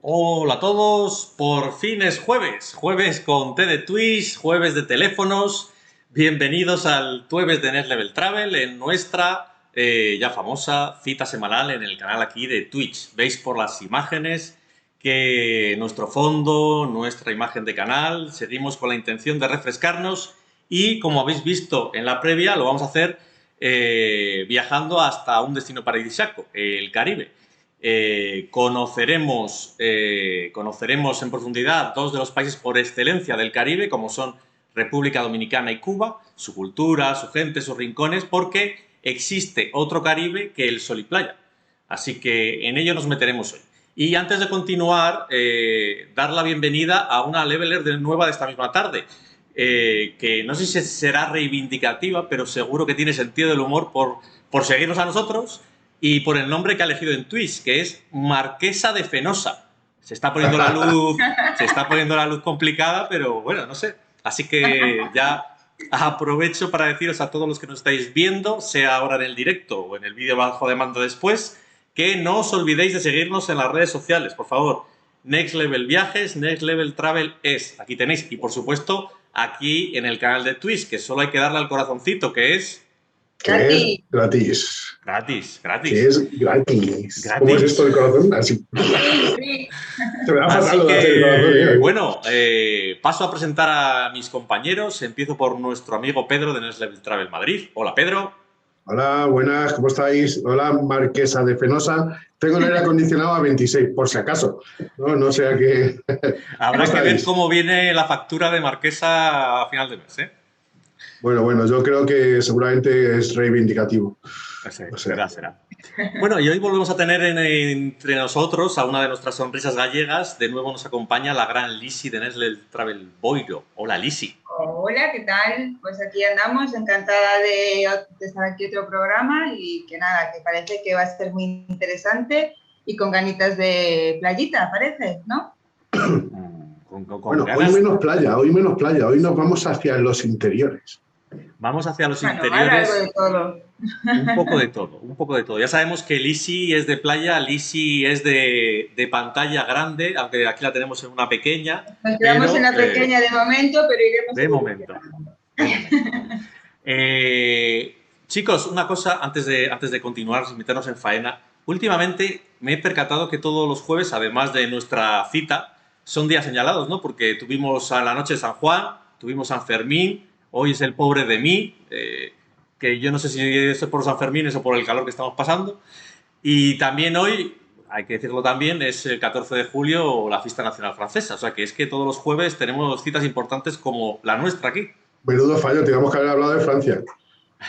Hola a todos, por fin es jueves, jueves con té de Twitch, jueves de teléfonos. Bienvenidos al jueves de Next Level Travel en nuestra ya famosa cita semanal en el canal aquí de Twitch. Veis por las imágenes que nuestro fondo, nuestra imagen de canal, seguimos con la intención de refrescarnos y como habéis visto en la previa lo vamos a hacer viajando hasta un destino paradisíaco, el Caribe. Conoceremos en profundidad dos de los países por excelencia del Caribe, como son República Dominicana y Cuba, su cultura, su gente, sus rincones, porque existe otro Caribe que el sol y playa. Así que en ello nos meteremos hoy. Y antes de continuar, dar la bienvenida a una leveler nueva de esta misma tarde, que no sé si será reivindicativa, pero seguro que tiene sentido del humor por seguirnos a nosotros y por el nombre que ha elegido en Twitch, que es Marquesa de Fenosa. Se está poniendo la luz complicada, pero bueno, no sé. Así que ya aprovecho para deciros a todos los que nos estáis viendo, sea ahora en el directo o en el vídeo bajo demanda después, que no os olvidéis de seguirnos en las redes sociales, por favor. Next Level Viajes, Next Level Travel es. Aquí tenéis. Y por supuesto, aquí en el canal de Twitch, que solo hay que darle al corazoncito, que es... Que es gratis. Gratis. Que es gratis. ¿Cómo es esto del corazón? Así. Así que, bueno, paso a presentar a mis compañeros. Empiezo por nuestro amigo Pedro de Next Level Travel Madrid. Hola, Pedro. Hola, buenas, ¿cómo estáis? Hola, Marquesa de Fenosa. Tengo el aire acondicionado a 26, por si acaso. No sea que... Habrá que ver cómo viene la factura de Marquesa a final de mes, ¿eh? Bueno, yo creo que seguramente es reivindicativo. Será. Bueno, y hoy volvemos a tener entre nosotros a una de nuestras sonrisas gallegas. De nuevo nos acompaña la gran Lisi de Next Level Travel Boiro. Hola, Lisi. Hola, ¿qué tal? Pues aquí andamos, encantada de estar aquí otro programa y que nada, que parece que va a ser muy interesante y con ganitas de playita, parece, ¿no? Bueno, hoy ganas. menos playa, hoy menos playa, hoy nos vamos hacia los interiores. Vamos hacia los Bueno, ahora algo interiores. de todo. Un poco de todo, un poco de todo. Ya sabemos que Lisi es de playa, Lisi es de pantalla grande, aunque aquí la tenemos en una pequeña, Nos quedamos en pero la pequeña de momento, pero iremos de momento, evolucionando. de momento. Chicos, una cosa antes de continuar, sin meternos en faena. Últimamente me he percatado que todos los jueves, además de nuestra cita, son días señalados, ¿no? Porque tuvimos a la noche de San Juan, tuvimos San Fermín, hoy es el pobre de mí, que yo no sé si eso es por San Fermín o por el calor que estamos pasando. Y también hoy, hay que decirlo también, es el 14 de julio la fiesta nacional francesa. O sea que es que todos los jueves tenemos citas importantes como la nuestra aquí. Menudo fallo, teníamos que haber hablado de Francia.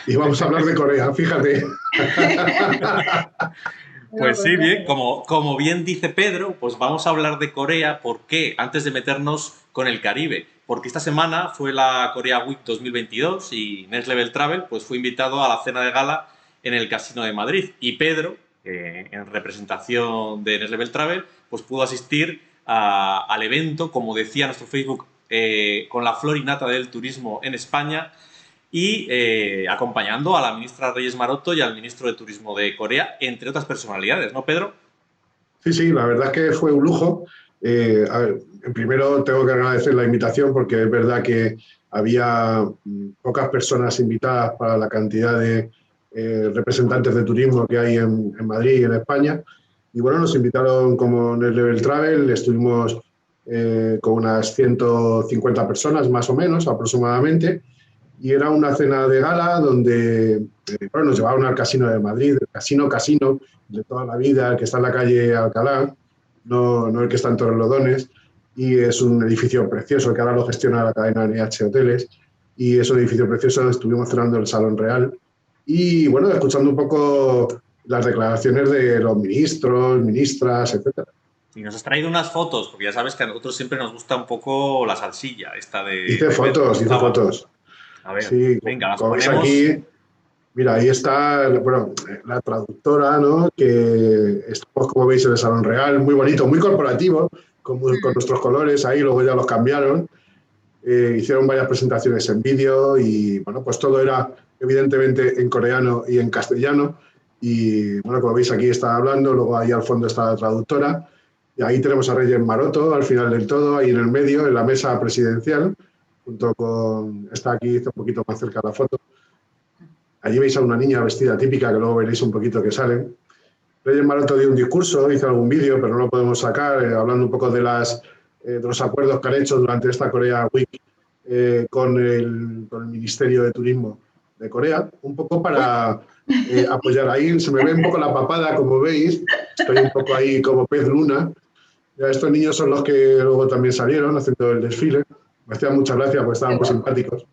Y vamos a hablar de Corea, fíjate. Pues sí, bien, como bien dice Pedro, pues vamos a hablar de Corea. ¿Por qué? Antes de meternos con el Caribe. Porque esta semana fue la Korea Week 2022 y Next Level Travel pues fue invitado a la cena de gala en el Casino de Madrid. Y Pedro, en representación de Next Level Travel, pues pudo asistir al evento, como decía nuestro Facebook, con la flor y nata del turismo en España, y acompañando a la ministra Reyes Maroto y al ministro de Turismo de Corea, entre otras personalidades, ¿no, Pedro? Sí, sí, la verdad es que fue un lujo. A ver, primero tengo que agradecer la invitación porque es verdad que había pocas personas invitadas para la cantidad de representantes de turismo que hay en Madrid y en España. Y bueno, nos invitaron como Next Level Travel, estuvimos con unas 150 personas más o menos aproximadamente. Y era una cena de gala donde bueno, nos llevaron al Casino de Madrid, el casino de toda la vida, el que está en la calle Alcalá, no el que está en Torrelodones, y es un edificio precioso que ahora lo gestiona la cadena NH Hoteles, y es un edificio precioso. Estuvimos cenando en el Salón Real y bueno, escuchando un poco las declaraciones de los ministros, ministras, etcétera. Y nos has traído unas fotos, porque ya sabes que a nosotros siempre nos gusta un poco la salsilla esta Hice de Pedro. fotos, hice fotos. A ver, Sí, venga, las como veis ponemos. aquí, mira, ahí está, bueno, la traductora, ¿no? Que estamos, como veis, en el Salón Real, muy bonito, muy corporativo, con nuestros colores ahí, luego ya los cambiaron. Hicieron varias presentaciones en vídeo y, bueno, pues todo era evidentemente en coreano y en castellano. Y, bueno, como veis aquí está hablando, luego ahí al fondo está la traductora. Y ahí tenemos a Reyes Maroto, al final del todo, ahí en el medio, en la mesa presidencial, junto con, está aquí, está un poquito más cerca la foto. Allí veis a una niña vestida típica, que luego veréis un poquito que sale. Reyes Maroto dio un discurso, hizo algún vídeo, pero no lo podemos sacar, hablando un poco de los acuerdos que han hecho durante esta Corea Week con el Ministerio de Turismo de Corea, un poco para apoyar. Ahí se me ve un poco la papada, como veis, estoy un poco ahí como pez luna. Ya estos niños son los que luego también salieron haciendo el desfile. Me hacían muchas gracias porque estaban muy simpáticos.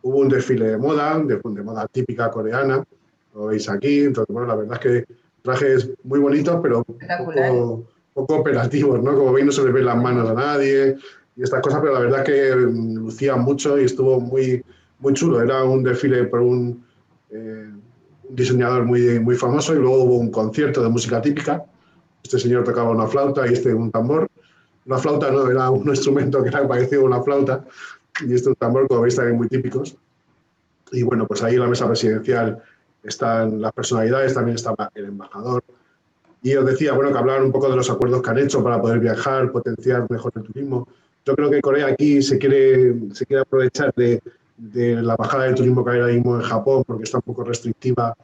Hubo un desfile de moda típica coreana, lo veis aquí. Entonces, bueno, la verdad es que trajes muy bonitos, pero poco operativos, ¿no? Como veis, no se les ven las manos a nadie y estas cosas, pero la verdad es que lucían mucho y estuvo muy, muy chulo. Era un desfile por un diseñador muy famoso, y luego hubo un concierto de música típica. Este señor tocaba una flauta y este un tambor. Una flauta no, era un instrumento que era parecido a una flauta, y este un tambor, como veis, también muy típicos. Y bueno, pues ahí en la mesa presidencial están las personalidades, también estaba el embajador. Y os decía, bueno, que hablaban un poco de los acuerdos que han hecho para poder viajar, potenciar mejor el turismo. Yo creo que Corea aquí se quiere aprovechar de la bajada del turismo que hay ahora mismo en Japón, porque está un poco restrictiva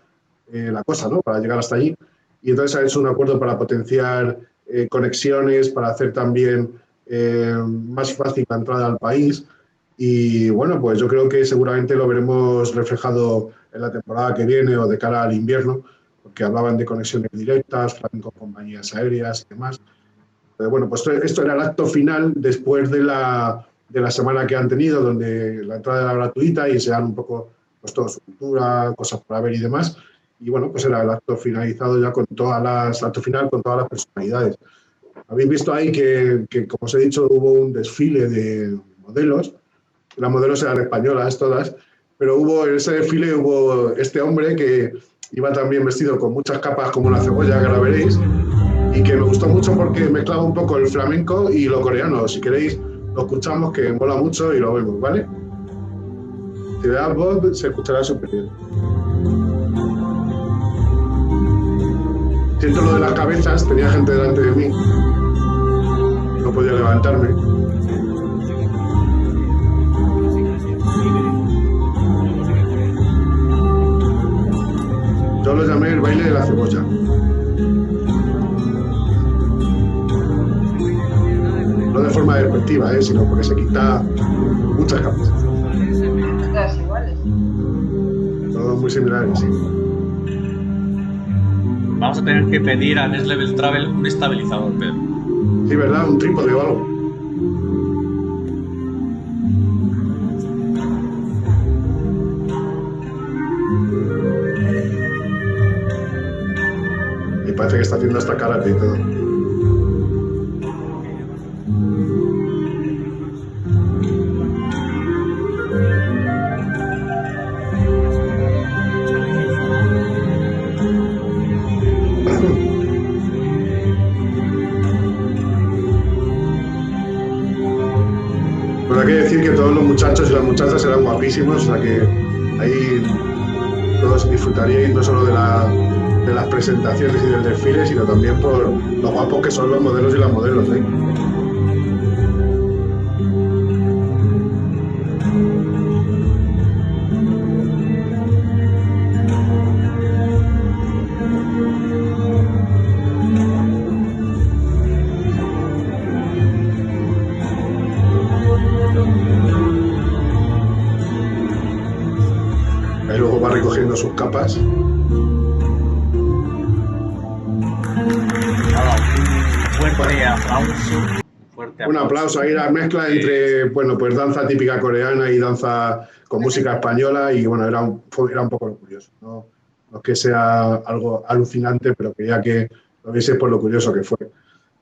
la cosa, ¿no? Para llegar hasta allí. Y entonces ha hecho un acuerdo para potenciar conexiones, para hacer también más fácil la entrada al país. Y bueno, pues yo creo que seguramente lo veremos reflejado en la temporada que viene o de cara al invierno, porque hablaban de conexiones directas, también con compañías aéreas y demás. Pero bueno, pues esto era el acto final después de la semana que han tenido, donde la entrada era gratuita y enseñaron un poco pues, toda su cultura, cosas para ver y demás. Y bueno, pues era el acto finalizado ya con acto final con todas las personalidades. Habéis visto ahí que, como os he dicho, hubo un desfile de modelos. las modelos eran españolas todas, pero en ese desfile hubo este hombre que iba también vestido con muchas capas como una cebolla, que ahora veréis, y que me gustó mucho porque mezclaba un poco el flamenco y lo coreano. Si queréis, lo escuchamos, que mola mucho y lo vemos, ¿vale? Si le das voz, se escuchará súper bien. Siento lo de las cabezas, tenía gente delante de mí, no podía levantarme. Yo lo llamé el baile de la cebolla. No de forma despectiva, sino porque se quita muchas capas. Todas iguales. Todos muy similares, sí. Vamos a tener que pedir a Next Level Travel un estabilizador, Pedro. Sí, ¿verdad? Un trípode o algo. Me parece que está haciendo hasta karate y todo. Pues hay que decir que todos los muchachos y las muchachas eran guapísimos, o sea que ahí todos disfrutaríais no solo de las presentaciones y del desfile, sino también por lo guapos que son los modelos y las modelos, ¿eh? Ahí luego va recogiendo sus capas. Fuerte aplauso. Un aplauso ahí, la mezcla entre, bueno, pues danza típica coreana y danza con música española, y bueno, era un poco lo curioso, ¿no? No es que sea algo alucinante, pero quería que lo vieseis por lo curioso que fue.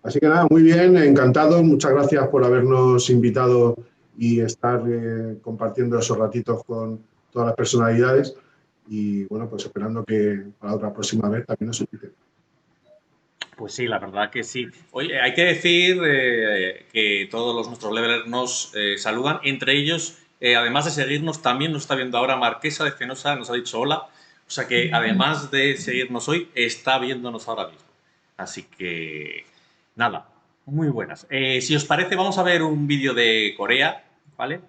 Así que nada, muy bien, encantado, muchas gracias por habernos invitado y estar compartiendo esos ratitos con todas las personalidades, y bueno, pues esperando que para otra próxima vez también nos inviten. Pues sí, la verdad que sí. Oye, hay que decir que todos nuestros levelers nos saludan, entre ellos, además de seguirnos, también nos está viendo ahora Marquesa de Fenosa, nos ha dicho hola, o sea que además de seguirnos hoy, está viéndonos ahora mismo. Así que, nada, muy buenas. Si os parece, vamos a ver un vídeo de Corea, ¿vale?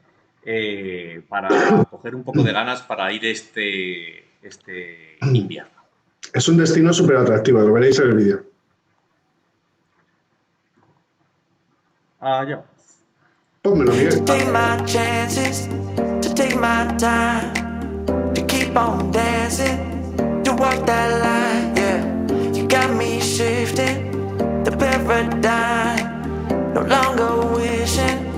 Para coger un poco de ganas para ir este invierno. Es un destino súper atractivo, lo veréis en el vídeo. Allá. Pónmelo, Miguel. Take my chances, to take my time, to keep on dancing, to walk that line, yeah. You got me shifting the paradigm, no longer wishing,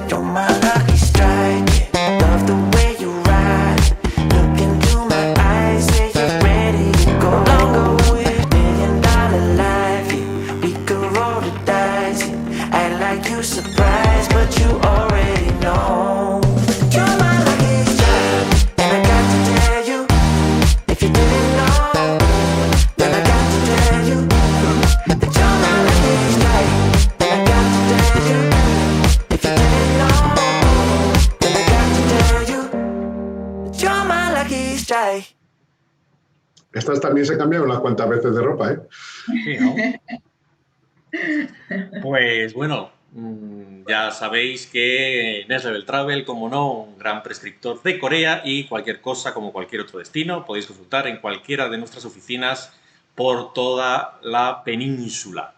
you're my lucky strike, love the way you ride, look into my eyes, say you're ready to go. No longer with $1 million life, yeah. We could roll the dice, yeah. Act like you surprised, but you already know. You're my lucky strike, and I got to tell you, if you didn't know, then I got to tell you, that you're my lucky strike, and I got to tell you, if you didn't know, then I got to tell you, that you're my lucky strike. Estas también se cambiaron unas cuantas veces de ropa, ¿eh? Sí, ¿no? Pues bueno, ya sabéis que Next Level Travel, como no, un gran prescriptor de Corea, y cualquier cosa, como cualquier otro destino, podéis consultar en cualquiera de nuestras oficinas por toda la península.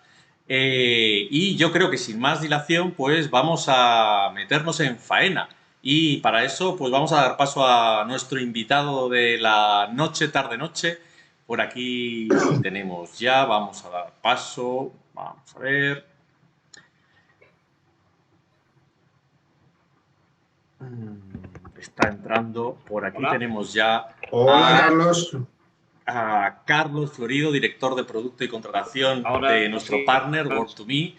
Y yo creo que sin más dilación, pues vamos a meternos en faena. Y para eso, pues vamos a dar paso a nuestro invitado de la noche, tarde-noche. Por aquí tenemos ya, vamos a dar paso, vamos a ver. Está entrando, por aquí. Hola. Tenemos ya Carlos. A Carlos Florido, director de Producto y Contratación de nuestro partner, Work2Me.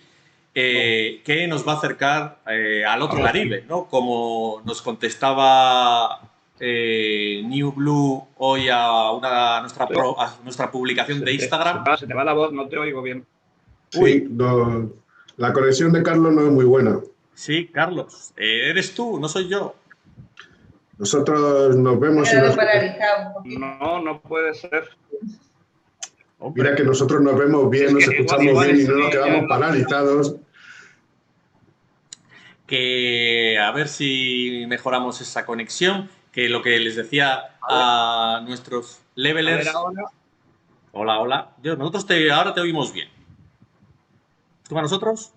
que nos va a acercar al otro Caribe, ¿no? Como nos contestaba New Blue hoy a nuestra publicación de Instagram. Se te va la voz, no te oigo bien. Sí, la conexión de Carlos no es muy buena. Sí, Carlos, eres tú, no soy yo. Nosotros nos vemos y nos... paralizado un poquito. No puede ser. Mira que nosotros nos vemos bien, nos escuchamos bien y no nos quedamos paralizados. Que a ver si mejoramos esa conexión, que lo que les decía a nuestros levelers... Hola, hola. Nosotros ahora te oímos bien. ¿Tú a nosotros?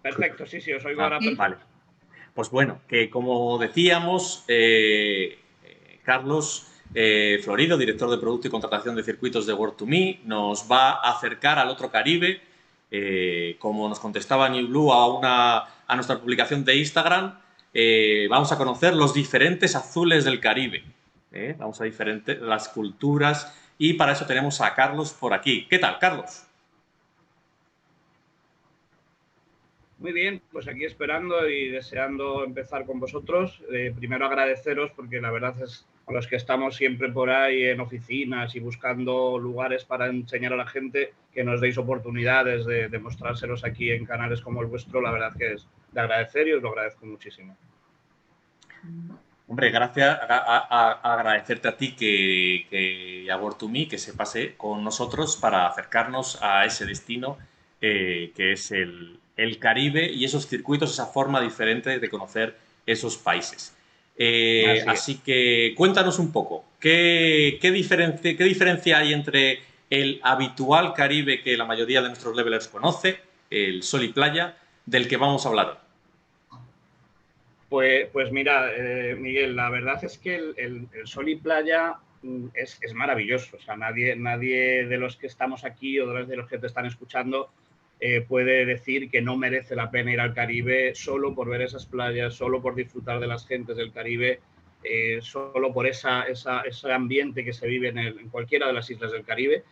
Perfecto, sí, os oigo ahora. Perfecto. Vale. Pues bueno, que como decíamos, Carlos Florido, director de Producto y Contratación de Circuitos de World2Me, nos va a acercar al otro Caribe, como nos contestaba New Blue a nuestra publicación de Instagram. Vamos a conocer los diferentes azules del Caribe. Vamos a las culturas, y para eso tenemos a Carlos por aquí. ¿Qué tal, Carlos? Muy bien, pues aquí esperando y deseando empezar con vosotros. Primero agradeceros, porque la verdad es a los que estamos siempre por ahí en oficinas y buscando lugares para enseñar a la gente, que nos deis oportunidades de mostrárselos aquí en canales como el vuestro. La verdad que es de agradecer y os lo agradezco muchísimo. Hombre, gracias, agradecerte a ti y a World2Me que se pase con nosotros para acercarnos a ese destino que es el Caribe, y esos circuitos, esa forma diferente de conocer esos países. Así que cuéntanos un poco, ¿qué diferencia hay entre el habitual Caribe que la mayoría de nuestros levelers conoce, el sol y playa, del que vamos a hablar hoy? Pues mira, Miguel, la verdad es que el sol y playa es maravilloso. O sea, nadie de los que estamos aquí o de los que te están escuchando puede decir que no merece la pena ir al Caribe solo por ver esas playas, solo por disfrutar de las gentes del Caribe, solo por ese ambiente que se vive en cualquiera de las islas del Caribe.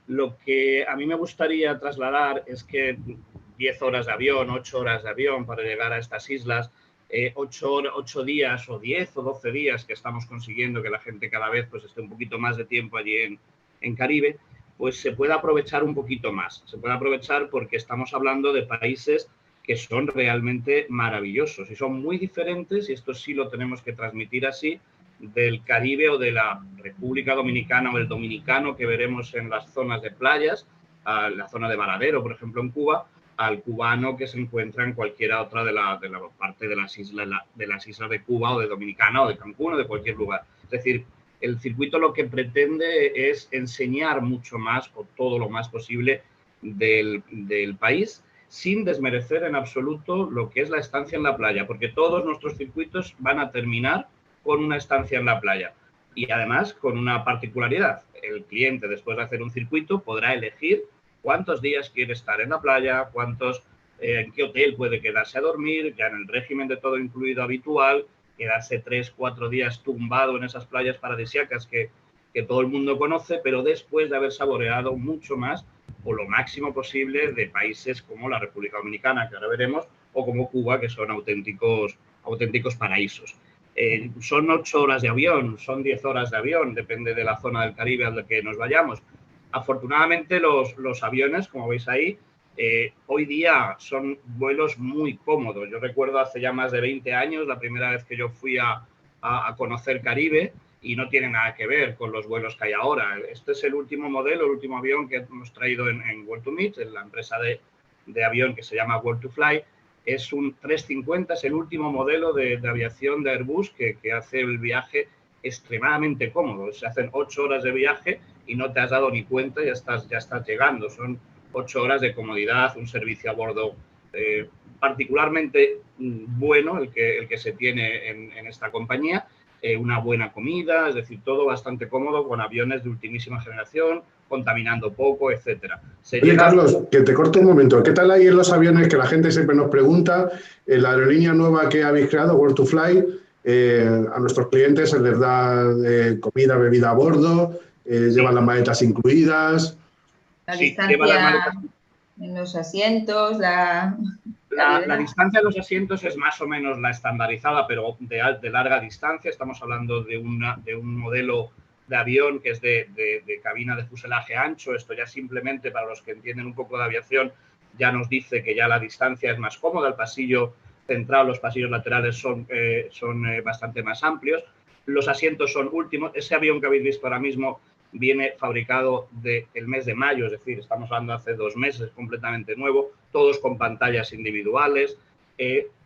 Lo que a mí me gustaría trasladar es que 10 horas de avión, 8 horas de avión para llegar a estas islas, 8 días o 10 o 12 días que estamos consiguiendo que la gente cada vez pues esté un poquito más de tiempo allí en Caribe, pues se puede aprovechar un poquito más. Se puede aprovechar porque estamos hablando de países que son realmente maravillosos y son muy diferentes, y esto sí lo tenemos que transmitir así, del Caribe o de la República Dominicana o el dominicano que veremos en las zonas de playas, a la zona de Varadero, por ejemplo, en Cuba, al cubano que se encuentra en cualquiera otra de la parte de las islas de Cuba o de Dominicana o de Cancún o de cualquier lugar. Es decir, el circuito lo que pretende es enseñar mucho más o todo lo más posible del país, sin desmerecer en absoluto lo que es la estancia en la playa, porque todos nuestros circuitos van a terminar con una estancia en la playa. Y además con una particularidad: el cliente, después de hacer un circuito, podrá elegir cuántos días quiere estar en la playa, en qué hotel puede quedarse a dormir, ya en el régimen de todo incluido habitual, quedarse 3-4 días tumbado en esas playas paradisíacas que todo el mundo conoce, pero después de haber saboreado mucho más o lo máximo posible de países como la República Dominicana, que ahora veremos, o como Cuba, que son auténticos paraísos. Son 8 horas de avión, son 10 horas de avión, depende de la zona del Caribe a la que nos vayamos. Afortunadamente los aviones, como veis ahí, hoy día son vuelos muy cómodos. Yo recuerdo hace ya más de 20 años, la primera vez que yo fui a conocer Caribe, y no tiene nada que ver con los vuelos que hay ahora. Este es el último modelo, el último avión que hemos traído en World2Me, en la empresa de avión que se llama World2Fly. Es un 350, es el último modelo de aviación de Airbus que hace el viaje extremadamente cómodo. Se hacen 8 horas de viaje y no te has dado ni cuenta, ya estás llegando. Son 8 horas de comodidad, un servicio a bordo particularmente bueno, el que se tiene en esta compañía, una buena comida, es decir, todo bastante cómodo, con aviones de ultimísima generación, contaminando poco, etcétera. Oye, Carlos, que te corto un momento. ¿Qué tal hay en los aviones, que la gente siempre nos pregunta, en la aerolínea nueva que habéis creado, World2Fly, a nuestros clientes se les da comida, bebida a bordo, llevan las maletas incluidas? La distancia en los asientos, la distancia de los asientos es más o menos la estandarizada, pero de larga distancia. Estamos hablando de un modelo de avión que es de cabina de fuselaje ancho. Esto ya simplemente, para los que entienden un poco de aviación, ya nos dice que ya la distancia es más cómoda. El pasillo central, los pasillos laterales son bastante más amplios. Los asientos son últimos. Ese avión que habéis visto ahora mismo viene fabricado del mes de mayo, es decir, estamos hablando hace 2 meses, completamente nuevo, todos con pantallas individuales.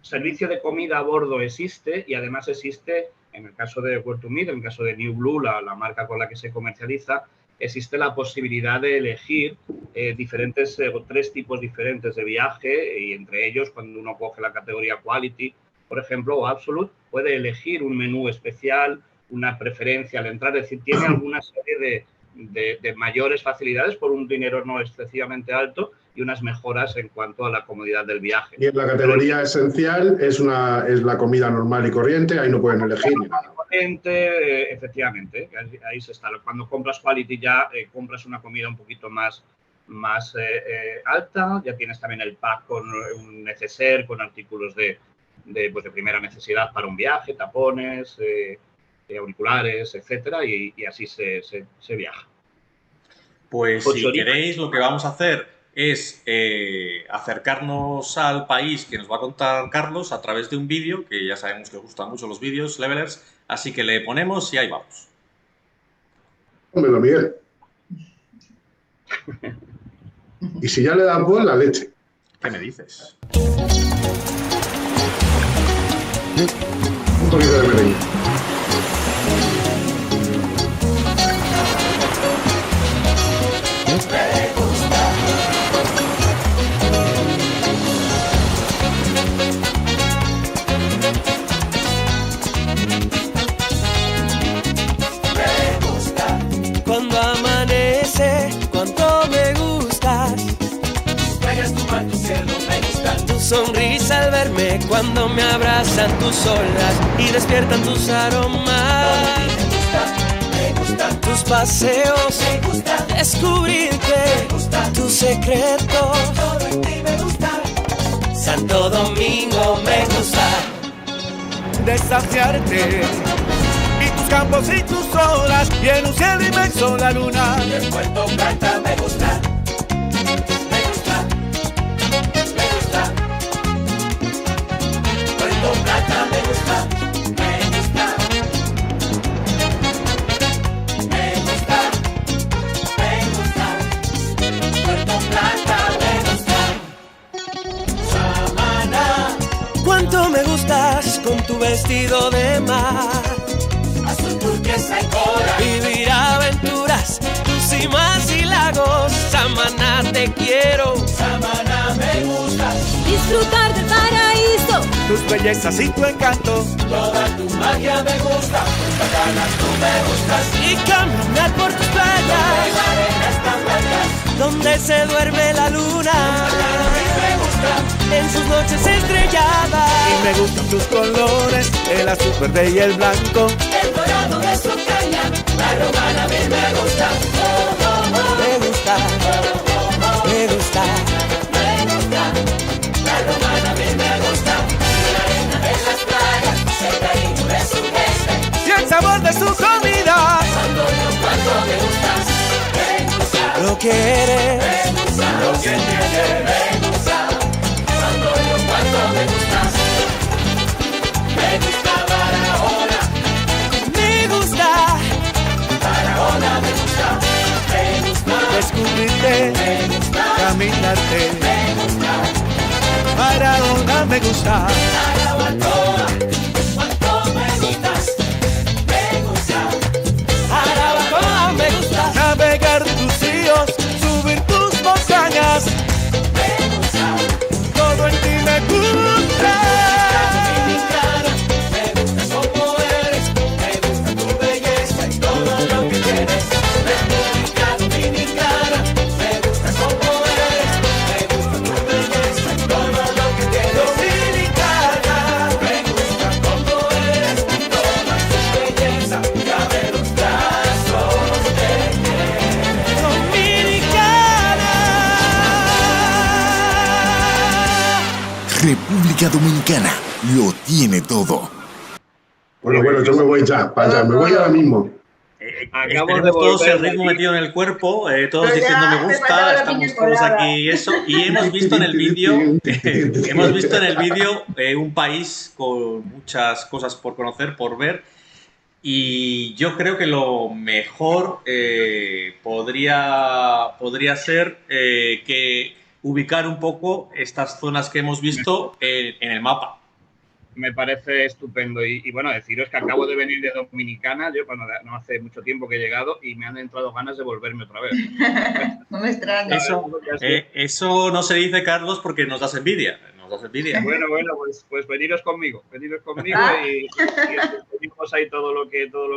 Servicio de comida a bordo existe, y además existe, en el caso de World to Meet, en el caso de New Blue, la marca con la que se comercializa, existe la posibilidad de elegir 3 tipos diferentes de viaje, y entre ellos, cuando uno coge la categoría Quality, por ejemplo, o Absolute, puede elegir un menú especial, una preferencia al entrar, es decir, tiene alguna serie de mayores facilidades por un dinero no excesivamente alto y unas mejoras en cuanto a la comodidad del viaje. Y en la categoría esencial es la comida normal y corriente, ahí no pueden elegir ni nada. Efectivamente, ahí se está. Cuando compras Quality ya compras una comida un poquito más alta, ya tienes también el pack con un neceser, con artículos de primera necesidad para un viaje, tapones, auriculares, etcétera, y así se viaja. Pues si queréis, lo que vamos a hacer es acercarnos al país que nos va a contar Carlos a través de un vídeo, que ya sabemos que os gustan mucho los vídeos, Levelers, así que le ponemos y ahí vamos. Pónmelo, Miguel. Y si ya le dan por la leche. ¿Qué me dices? Un poquito de merengue. Cuando amanece, cuánto me gustas. Traigas tu mar, tu cielo, me gusta. Tu sonrisa al verme, cuando me abrazan tus olas y despiertan tus aromas. Me gusta. Tus paseos, Me gusta. descubrirte, Me gusta. tus secretos. Todo en ti me gusta. Santo Domingo me gusta. Desafiarte y tus campos y tus olas y en un cielo inmenso la luna. De Puerto Plata me gusta. Me gusta. Me gusta. Puerto Plata me gusta. Me gusta. Me gusta. Me gusta. Puerto Plata me gusta. Samana. Cuánto me gustas con tu vestido de mar. Azul turquesa y coral. Vivir aventuras, tus cimas y lagos. Samaná te quiero. Samana me gusta. Disfrutar del paraíso. Tus bellezas y tu encanto. Toda tu magia me gusta. Punta Cana tú me gustas. Y caminar por tus La playas, arena está blanca. donde se duerme la luna. A mí me gusta. En sus noches estrelladas. Y me gustan tus colores, el azul, verde y el blanco. El dorado de su caña. La romana a mí me gusta. Me gusta, me gusta. Me gusta. La romana a mí me gusta. La arena en las playas. El cariño de su gente. Y el sabor de su comida. Cuando me gustas. Me gusta. Lo que eres, Me gusta. Lo que tienes. Me gusta. Cuando me gustas. Me gusta Barahona. me gusta. Barahona me gusta. Me gusta. Descubrirte, Me gusta. caminarte. Me gusta. Barahona me gusta. Arabacoa. Cuánto me gustas. Me gusta. Arabacoa me gusta. Navegar tus ríos, subir tus montañas. Me gusta. Todo en ti me gusta. Dominicana. Me gusta como eres. Me gusta tu belleza y todo lo que tienes. República Dominicana. Me gusta como eres. Me gusta tu belleza y todo lo que tienes. Dominicana. Me gusta. República Dominicana lo tiene todo. Bueno, yo me voy ya, para allá, me voy ahora mismo. Tenemos todos el ritmo metido en el cuerpo, todos diciendo me gusta, estamos todos aquí y eso. Y hemos visto en el vídeo, un país con muchas cosas por conocer, por ver. Y yo creo que lo mejor podría ser que ubicar un poco estas zonas que hemos visto en el mapa. Me parece estupendo. Y bueno, deciros que acabo de venir de Dominicana, yo no hace mucho tiempo que he llegado y me han entrado ganas de volverme otra vez. No me extraña. Eso no se dice, Carlos, porque nos das envidia. Bueno, pues veniros conmigo y venimos ahí todo lo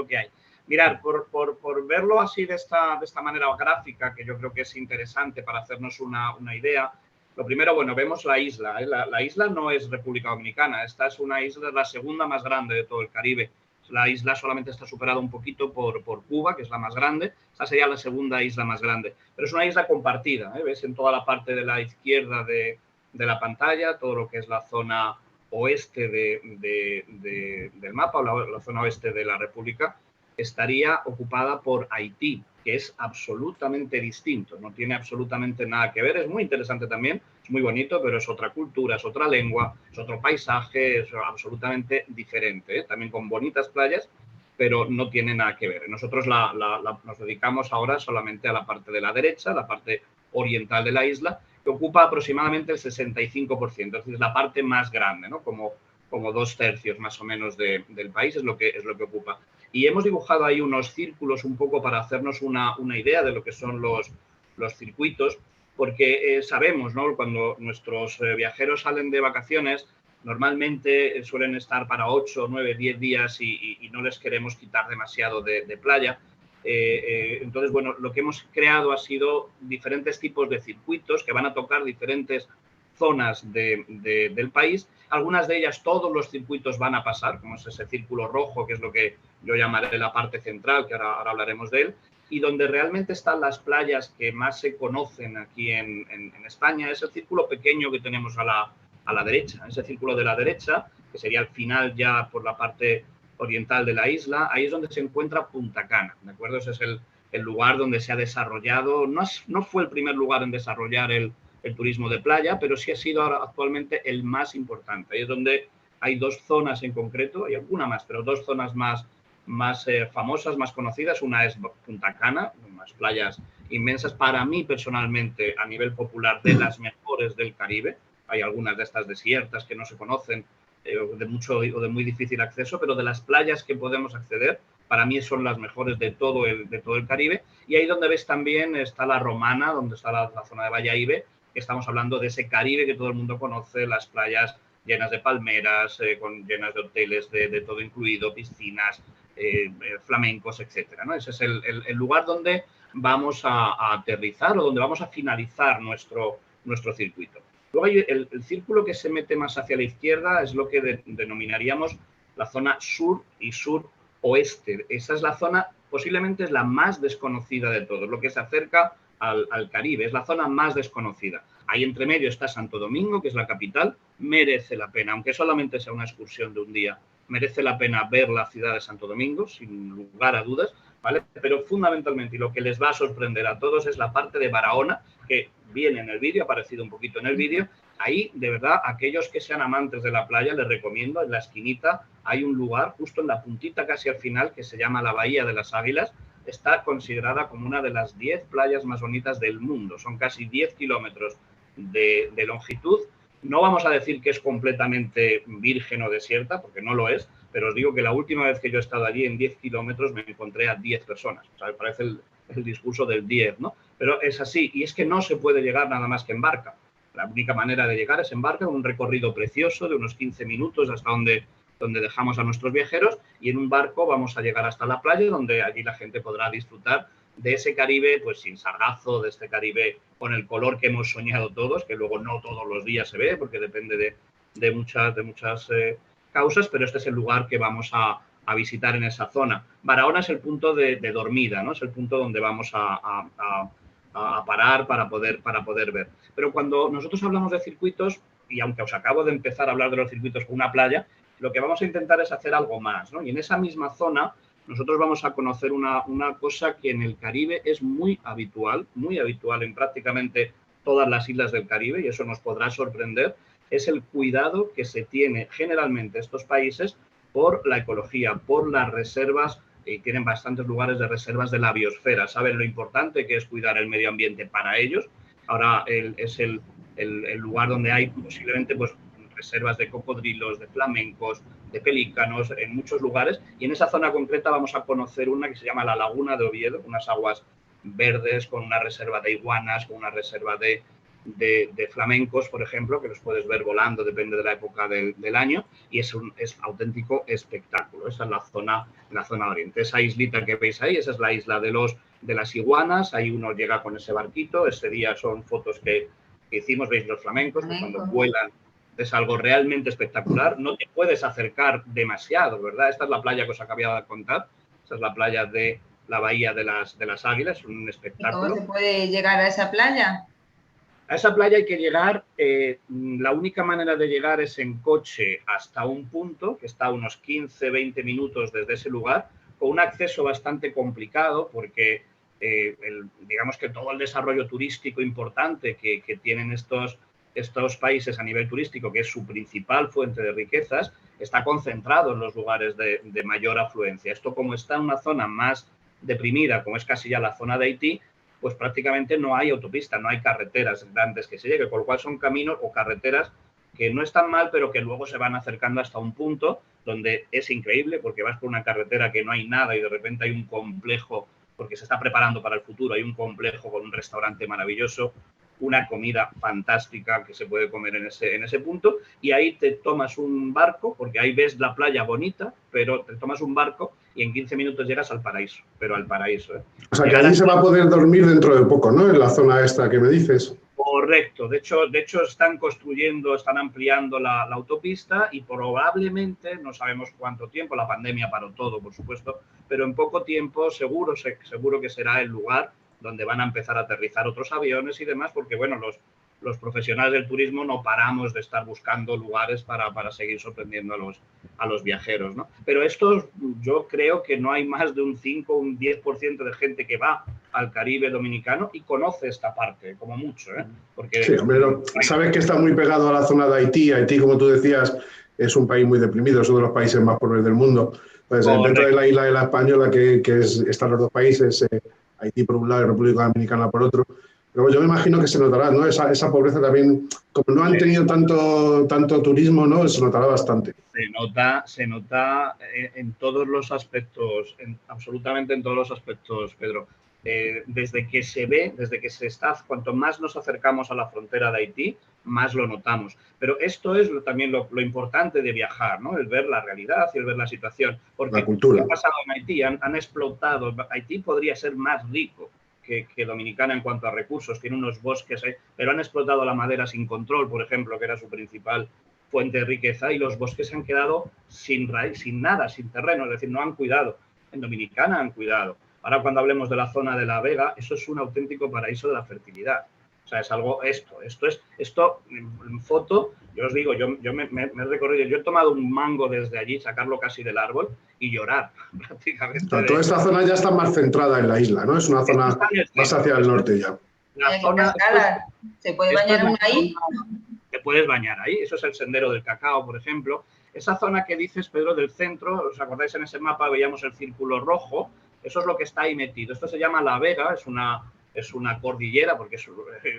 que hay. Mirad, por verlo así de esta manera gráfica, que yo creo que es interesante para hacernos una idea. Lo primero, bueno, vemos la isla. La isla no es República Dominicana. Esta es una isla, la segunda más grande de todo el Caribe. La isla solamente está superada un poquito por Cuba, que es la más grande. Esta sería la segunda isla más grande. Pero es una isla compartida. ¿Ves? En toda la parte de la izquierda de la pantalla, todo lo que es la zona oeste del mapa, o la zona oeste de la República, estaría ocupada por Haití, que es absolutamente distinto, no tiene absolutamente nada que ver. Es muy interesante también, es muy bonito, pero es otra cultura, es otra lengua, es otro paisaje, es absolutamente diferente, también con bonitas playas, pero no tiene nada que ver. Nosotros nos dedicamos ahora solamente a la parte de la derecha, la parte oriental de la isla, que ocupa aproximadamente el 65%, es decir, es la parte más grande, ¿no? Como 2/3 más o menos del país es lo que ocupa. Y hemos dibujado ahí unos círculos un poco para hacernos una idea de lo que son los circuitos, porque sabemos, ¿no? Cuando nuestros viajeros salen de vacaciones, normalmente suelen estar para 8, 9, 10 días y no les queremos quitar demasiado de playa. Entonces, bueno, lo que hemos creado ha sido diferentes tipos de circuitos que van a tocar diferentes zonas del país. Algunas de ellas, todos los circuitos van a pasar, como es ese círculo rojo, que es lo que yo llamaré la parte central, que ahora hablaremos de él, y donde realmente están las playas que más se conocen aquí en España. Es el círculo pequeño que tenemos a la derecha, ese círculo de la derecha, que sería al final ya por la parte oriental de la isla. Ahí es donde se encuentra Punta Cana, ¿de acuerdo? Ese es el lugar donde se ha desarrollado, no fue el primer lugar en desarrollar el turismo de playa, pero sí ha sido ahora actualmente el más importante. Ahí es donde hay dos zonas en concreto, hay alguna más, pero dos zonas más famosas, más conocidas. Una es Punta Cana, unas playas inmensas, para mí personalmente, a nivel popular, de las mejores del Caribe. Hay algunas de estas desiertas que no se conocen, de mucho o de muy difícil acceso, pero de las playas que podemos acceder, para mí son las mejores de todo el Caribe. Y ahí donde ves también está la Romana, donde está la zona de Bayahibe, que estamos hablando de ese Caribe que todo el mundo conoce, las playas llenas de palmeras, llenas de hoteles de todo incluido, piscinas, flamencos, etcétera, ¿no? Ese es el lugar donde vamos a aterrizar o donde vamos a finalizar nuestro circuito. Luego hay el círculo que se mete más hacia la izquierda, es lo que denominaríamos la zona sur y suroeste. Esa es la zona, posiblemente es la más desconocida de todos, lo que se acerca al Caribe, es la zona más desconocida. Ahí entre medio está Santo Domingo, que es la capital. Merece la pena, aunque solamente sea una excursión de un día, merece la pena ver la ciudad de Santo Domingo, sin lugar a dudas, ¿vale? Pero fundamentalmente, y lo que les va a sorprender a todos, es la parte de Barahona, que viene en el vídeo, ha aparecido un poquito en el vídeo. Ahí, de verdad, aquellos que sean amantes de la playa, les recomiendo, en la esquinita hay un lugar, justo en la puntita casi al final, que se llama la Bahía de las Águilas. Está considerada como una de las 10 playas más bonitas del mundo. Son casi 10 kilómetros de longitud. No vamos a decir que es completamente virgen o desierta, porque no lo es, pero os digo que la última vez que yo he estado allí, en 10 kilómetros, me encontré a 10 personas. O sea, me parece el discurso del 10, ¿no? Pero es así, y es que no se puede llegar nada más que en barca. La única manera de llegar es en barca, un recorrido precioso de unos 15 minutos hasta donde dejamos a nuestros viajeros, y en un barco vamos a llegar hasta la playa, donde allí la gente podrá disfrutar de ese Caribe pues sin sargazo, de este Caribe con el color que hemos soñado todos, que luego no todos los días se ve, porque depende de muchas causas, pero este es el lugar que vamos a visitar en esa zona. Barahona es el punto de dormida, ¿no? Es el punto donde vamos a parar para poder ver. Pero cuando nosotros hablamos de circuitos, y aunque os acabo de empezar a hablar de los circuitos con una playa, lo que vamos a intentar es hacer algo más, ¿no? Y en esa misma zona nosotros vamos a conocer una cosa que en el Caribe es muy habitual en prácticamente todas las islas del Caribe, y eso nos podrá sorprender, es el cuidado que se tiene generalmente estos países por la ecología, por las reservas, y tienen bastantes lugares de reservas de la biosfera, saben lo importante que es cuidar el medio ambiente para ellos. Ahora es el lugar donde hay posiblemente pues, reservas de cocodrilos, de flamencos, de pelícanos, en muchos lugares, y en esa zona concreta vamos a conocer una que se llama la Laguna de Oviedo, unas aguas verdes con una reserva de iguanas, con una reserva de flamencos, por ejemplo, que los puedes ver volando, depende de la época del año, y es auténtico espectáculo. Esa es la zona oriente. Esa islita que veis ahí, esa es la isla de las iguanas, ahí uno llega con ese barquito, ese día son fotos que hicimos, veis los flamencos, que cuando vuelan es algo realmente espectacular, no te puedes acercar demasiado, ¿verdad? Esta es la playa que os acababa de contar, esta es la playa de la Bahía de las Águilas, un espectáculo. ¿Y cómo se puede llegar a esa playa? A esa playa hay que llegar, la única manera de llegar es en coche hasta un punto, que está a unos 15-20 minutos desde ese lugar, con un acceso bastante complicado porque digamos que todo el desarrollo turístico importante que tienen estos países a nivel turístico, que es su principal fuente de riquezas, está concentrado en los lugares de mayor afluencia. Esto, como está en una zona más deprimida, como es casi ya la zona de Haití, pues prácticamente no hay autopista, no hay carreteras grandes que se llegue, con lo cual son caminos o carreteras que no están mal, pero que luego se van acercando hasta un punto donde es increíble, porque vas por una carretera que no hay nada y de repente hay un complejo, porque se está preparando para el futuro, hay un complejo con un restaurante maravilloso, una comida fantástica que se puede comer en ese punto, y ahí te tomas un barco, porque ahí ves la playa bonita, pero te tomas un barco y en 15 minutos llegas al paraíso, pero al paraíso. O sea, que allí se va a poder dormir dentro de poco, ¿no? En la zona esta que me dices. Correcto. De hecho están ampliando la autopista y probablemente, no sabemos cuánto tiempo, la pandemia paró todo, por supuesto, pero en poco tiempo seguro que será el lugar donde van a empezar a aterrizar otros aviones y demás, porque, bueno, los profesionales del turismo no paramos de estar buscando lugares para seguir sorprendiendo a los viajeros, ¿no? Pero yo creo que no hay más de un 5 o un 10% de gente que va al Caribe dominicano y conoce esta parte, como mucho, ¿eh? Porque, sí, hombre, sabes que está muy pegado a la zona de Haití. Haití, como tú decías, es un país muy deprimido, es uno de los países más pobres del mundo. Pues dentro de la isla de la Española, están los dos países, Haití por un lado y República Dominicana por otro. Pero yo me imagino que se notará, ¿no? Esa pobreza también, como no han tenido tanto turismo, ¿no? Se notará bastante. Se nota en todos los aspectos, absolutamente en todos los aspectos, Pedro. Desde que se está, cuanto más nos acercamos a la frontera de Haití, más lo notamos. Pero esto es también lo importante de viajar, ¿no? El ver la realidad y el ver la situación. Porque la cultura. ¿qué ha pasado en Haití? Han explotado. Haití podría ser más rico que Dominicana en cuanto a recursos, tiene unos bosques, pero han explotado la madera sin control, por ejemplo, que era su principal fuente de riqueza, y los bosques se han quedado sin raíz, sin nada, sin terreno, es decir, no han cuidado. En Dominicana han cuidado. Ahora, cuando hablemos de la zona de La Vega, eso es un auténtico paraíso de la fertilidad. O sea, es algo, esto en foto, yo os digo, yo me he recorrido, yo he tomado un mango desde allí, sacarlo casi del árbol y llorar prácticamente. Toda esta zona ya está más centrada en la isla, ¿no? Es una zona más hacia el norte ya. La zona, ¿se puede bañar ahí? Te puedes bañar ahí, eso es el sendero del cacao, por ejemplo. Esa zona que dices, Pedro, del centro, ¿os acordáis en ese mapa? Veíamos el círculo rojo, eso es lo que está ahí metido. Esto se llama La Vega, es una cordillera, porque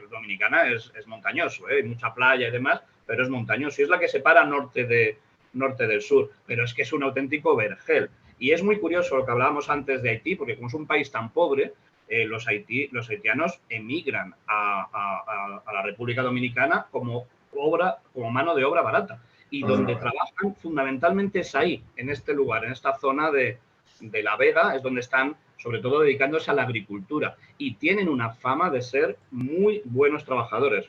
Dominicana es montañoso, hay mucha playa y demás, pero es montañoso. Y es la que separa norte del sur, pero es que es un auténtico vergel. Y es muy curioso lo que hablábamos antes de Haití, porque como es un país tan pobre, los haitianos emigran a la República Dominicana como mano de obra barata. Y donde trabajan fundamentalmente es ahí, en este lugar, en esta zona de La Vega, es donde están sobre todo dedicándose a la agricultura, y tienen una fama de ser muy buenos trabajadores,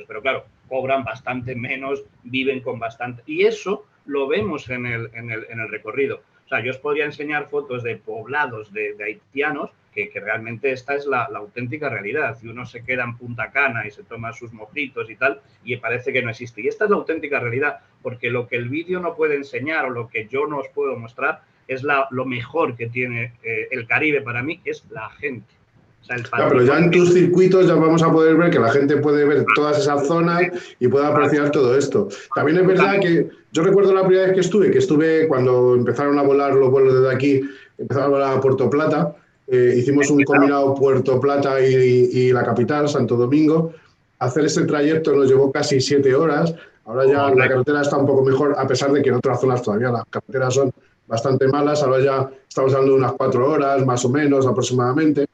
pero claro, cobran bastante menos, viven con bastante, y eso lo vemos en el recorrido. O sea, yo os podría enseñar fotos de poblados de haitianos que realmente esta es la auténtica realidad. Si uno se queda en Punta Cana y se toma sus mojitos y tal, y parece que no existe. Y esta es la auténtica realidad, porque lo que el vídeo no puede enseñar o lo que yo no os puedo mostrar es lo mejor que tiene el Caribe para mí, es la gente. O sea, claro, pero ya en tus circuitos ya vamos a poder ver que la gente puede ver todas esas zonas y puede apreciar todo esto. También es verdad que yo recuerdo la primera vez que estuve cuando empezaron a volar los vuelos desde aquí, empezaron a volar a Puerto Plata, hicimos un combinado Puerto Plata y la capital, Santo Domingo. Hacer ese trayecto nos llevó casi 7 horas. Ahora ya la carretera está un poco mejor, a pesar de que en otras zonas todavía las carreteras son bastante malas. Ahora ya estamos hablando de unas 4 horas, más o menos, aproximadamente.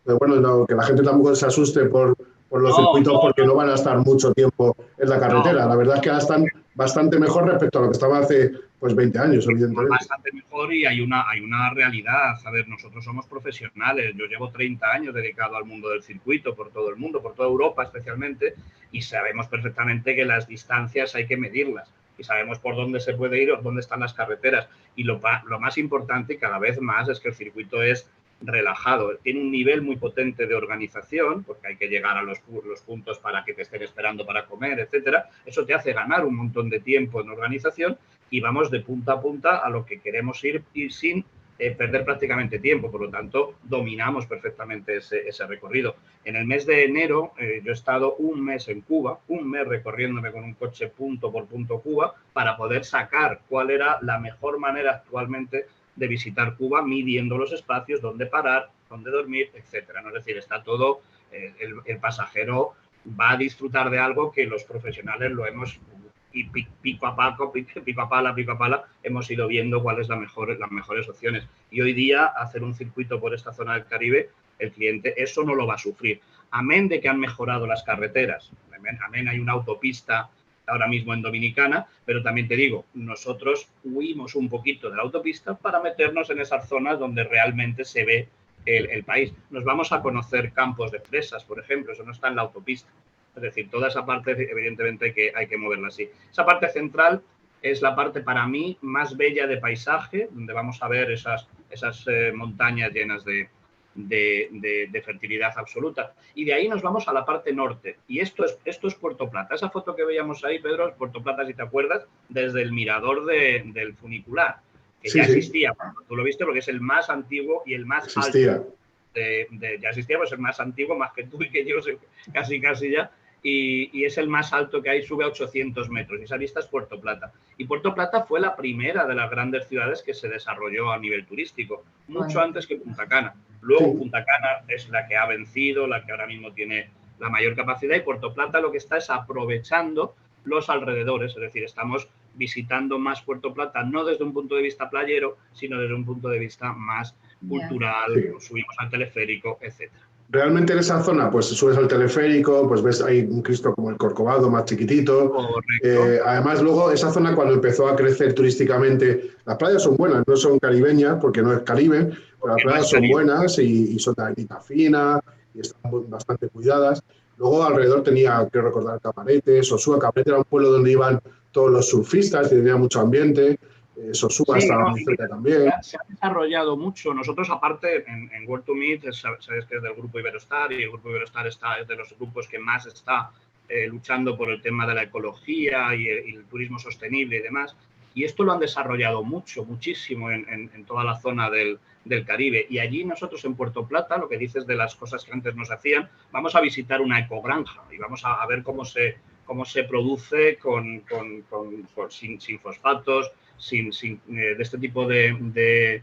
Pero bueno, que la gente tampoco se asuste por los circuitos porque no van a estar mucho tiempo en la carretera. La verdad es que ahora están bastante mejor respecto a lo que estaba hace 20 años, evidentemente. Bastante mejor y hay una realidad. A ver, nosotros somos profesionales. Yo llevo 30 años dedicado al mundo del circuito, por todo el mundo, por toda Europa especialmente, y sabemos perfectamente que las distancias hay que medirlas. Y sabemos por dónde se puede ir o dónde están las carreteras. Y lo más importante, cada vez más, es que el circuito es relajado. Tiene un nivel muy potente de organización, porque hay que llegar a los puntos para que te estén esperando para comer, etcétera. Eso te hace ganar un montón de tiempo en organización y vamos de punta a punta a lo que queremos ir sin perder prácticamente tiempo. Por lo tanto, dominamos perfectamente ese recorrido. En el mes de enero yo he estado un mes en Cuba, un mes recorriéndome con un coche punto por punto Cuba para poder sacar cuál era la mejor manera actualmente de visitar Cuba, midiendo los espacios, dónde parar, dónde dormir, etcétera. ¿No? Es decir, está todo, el pasajero va a disfrutar de algo que los profesionales lo hemos, y pico a pala, hemos ido viendo cuáles las mejores opciones. Y hoy día, hacer un circuito por esta zona del Caribe, el cliente eso no lo va a sufrir. Amén de que han mejorado las carreteras, amén hay una autopista ahora mismo en Dominicana, pero también te digo, nosotros huimos un poquito de la autopista para meternos en esas zonas donde realmente se ve el país. Nos vamos a conocer campos de fresas, por ejemplo, eso no está en la autopista. Es decir, toda esa parte evidentemente hay que moverla así. Esa parte central es la parte para mí más bella de paisaje, donde vamos a ver esas montañas llenas de fertilidad absoluta. Y de ahí nos vamos a la parte norte. Y esto es Puerto Plata. Esa foto que veíamos ahí, Pedro, es Puerto Plata, si te acuerdas, desde el mirador del funicular, que sí, ya existía. Bueno, tú lo viste porque es el más antiguo y el más alto. Ya existía, pues el más antiguo, más que tú y que yo, casi ya. Y es el más alto que hay, sube a 800 metros. Y esa vista es Puerto Plata. Y Puerto Plata fue la primera de las grandes ciudades que se desarrolló a nivel turístico, mucho antes que Punta Cana. Luego Punta Cana es la que ha vencido, la que ahora mismo tiene la mayor capacidad, y Puerto Plata lo que está es aprovechando los alrededores, es decir, estamos visitando más Puerto Plata, no desde un punto de vista playero, sino desde un punto de vista más cultural, subimos al teleférico, etcétera. Realmente en esa zona, pues subes al teleférico, pues ves ahí un Cristo como el Corcovado, más chiquitito. Además, luego, esa zona cuando empezó a crecer turísticamente, las playas son buenas, no son caribeñas, porque no es Caribe, pero las playas son buenas y son de arenita fina y están bastante cuidadas. Luego, alrededor tenía, quiero recordar, Camarete, Sosúa. Camarete era un pueblo donde iban todos los surfistas y tenía mucho ambiente. Sosúa estaba muy cerca también. Se ha desarrollado mucho. Nosotros, aparte, en World to Meet, sabes que es del grupo Iberostar, y el grupo Iberostar es de los grupos que más está luchando por el tema de la ecología y el turismo sostenible y demás. Y esto lo han desarrollado muchísimo en toda la zona del Caribe. Y allí nosotros en Puerto Plata, lo que dices de las cosas que antes nos hacían, vamos a visitar una ecogranja y vamos a ver cómo se produce sin fosfatos, sin de este tipo de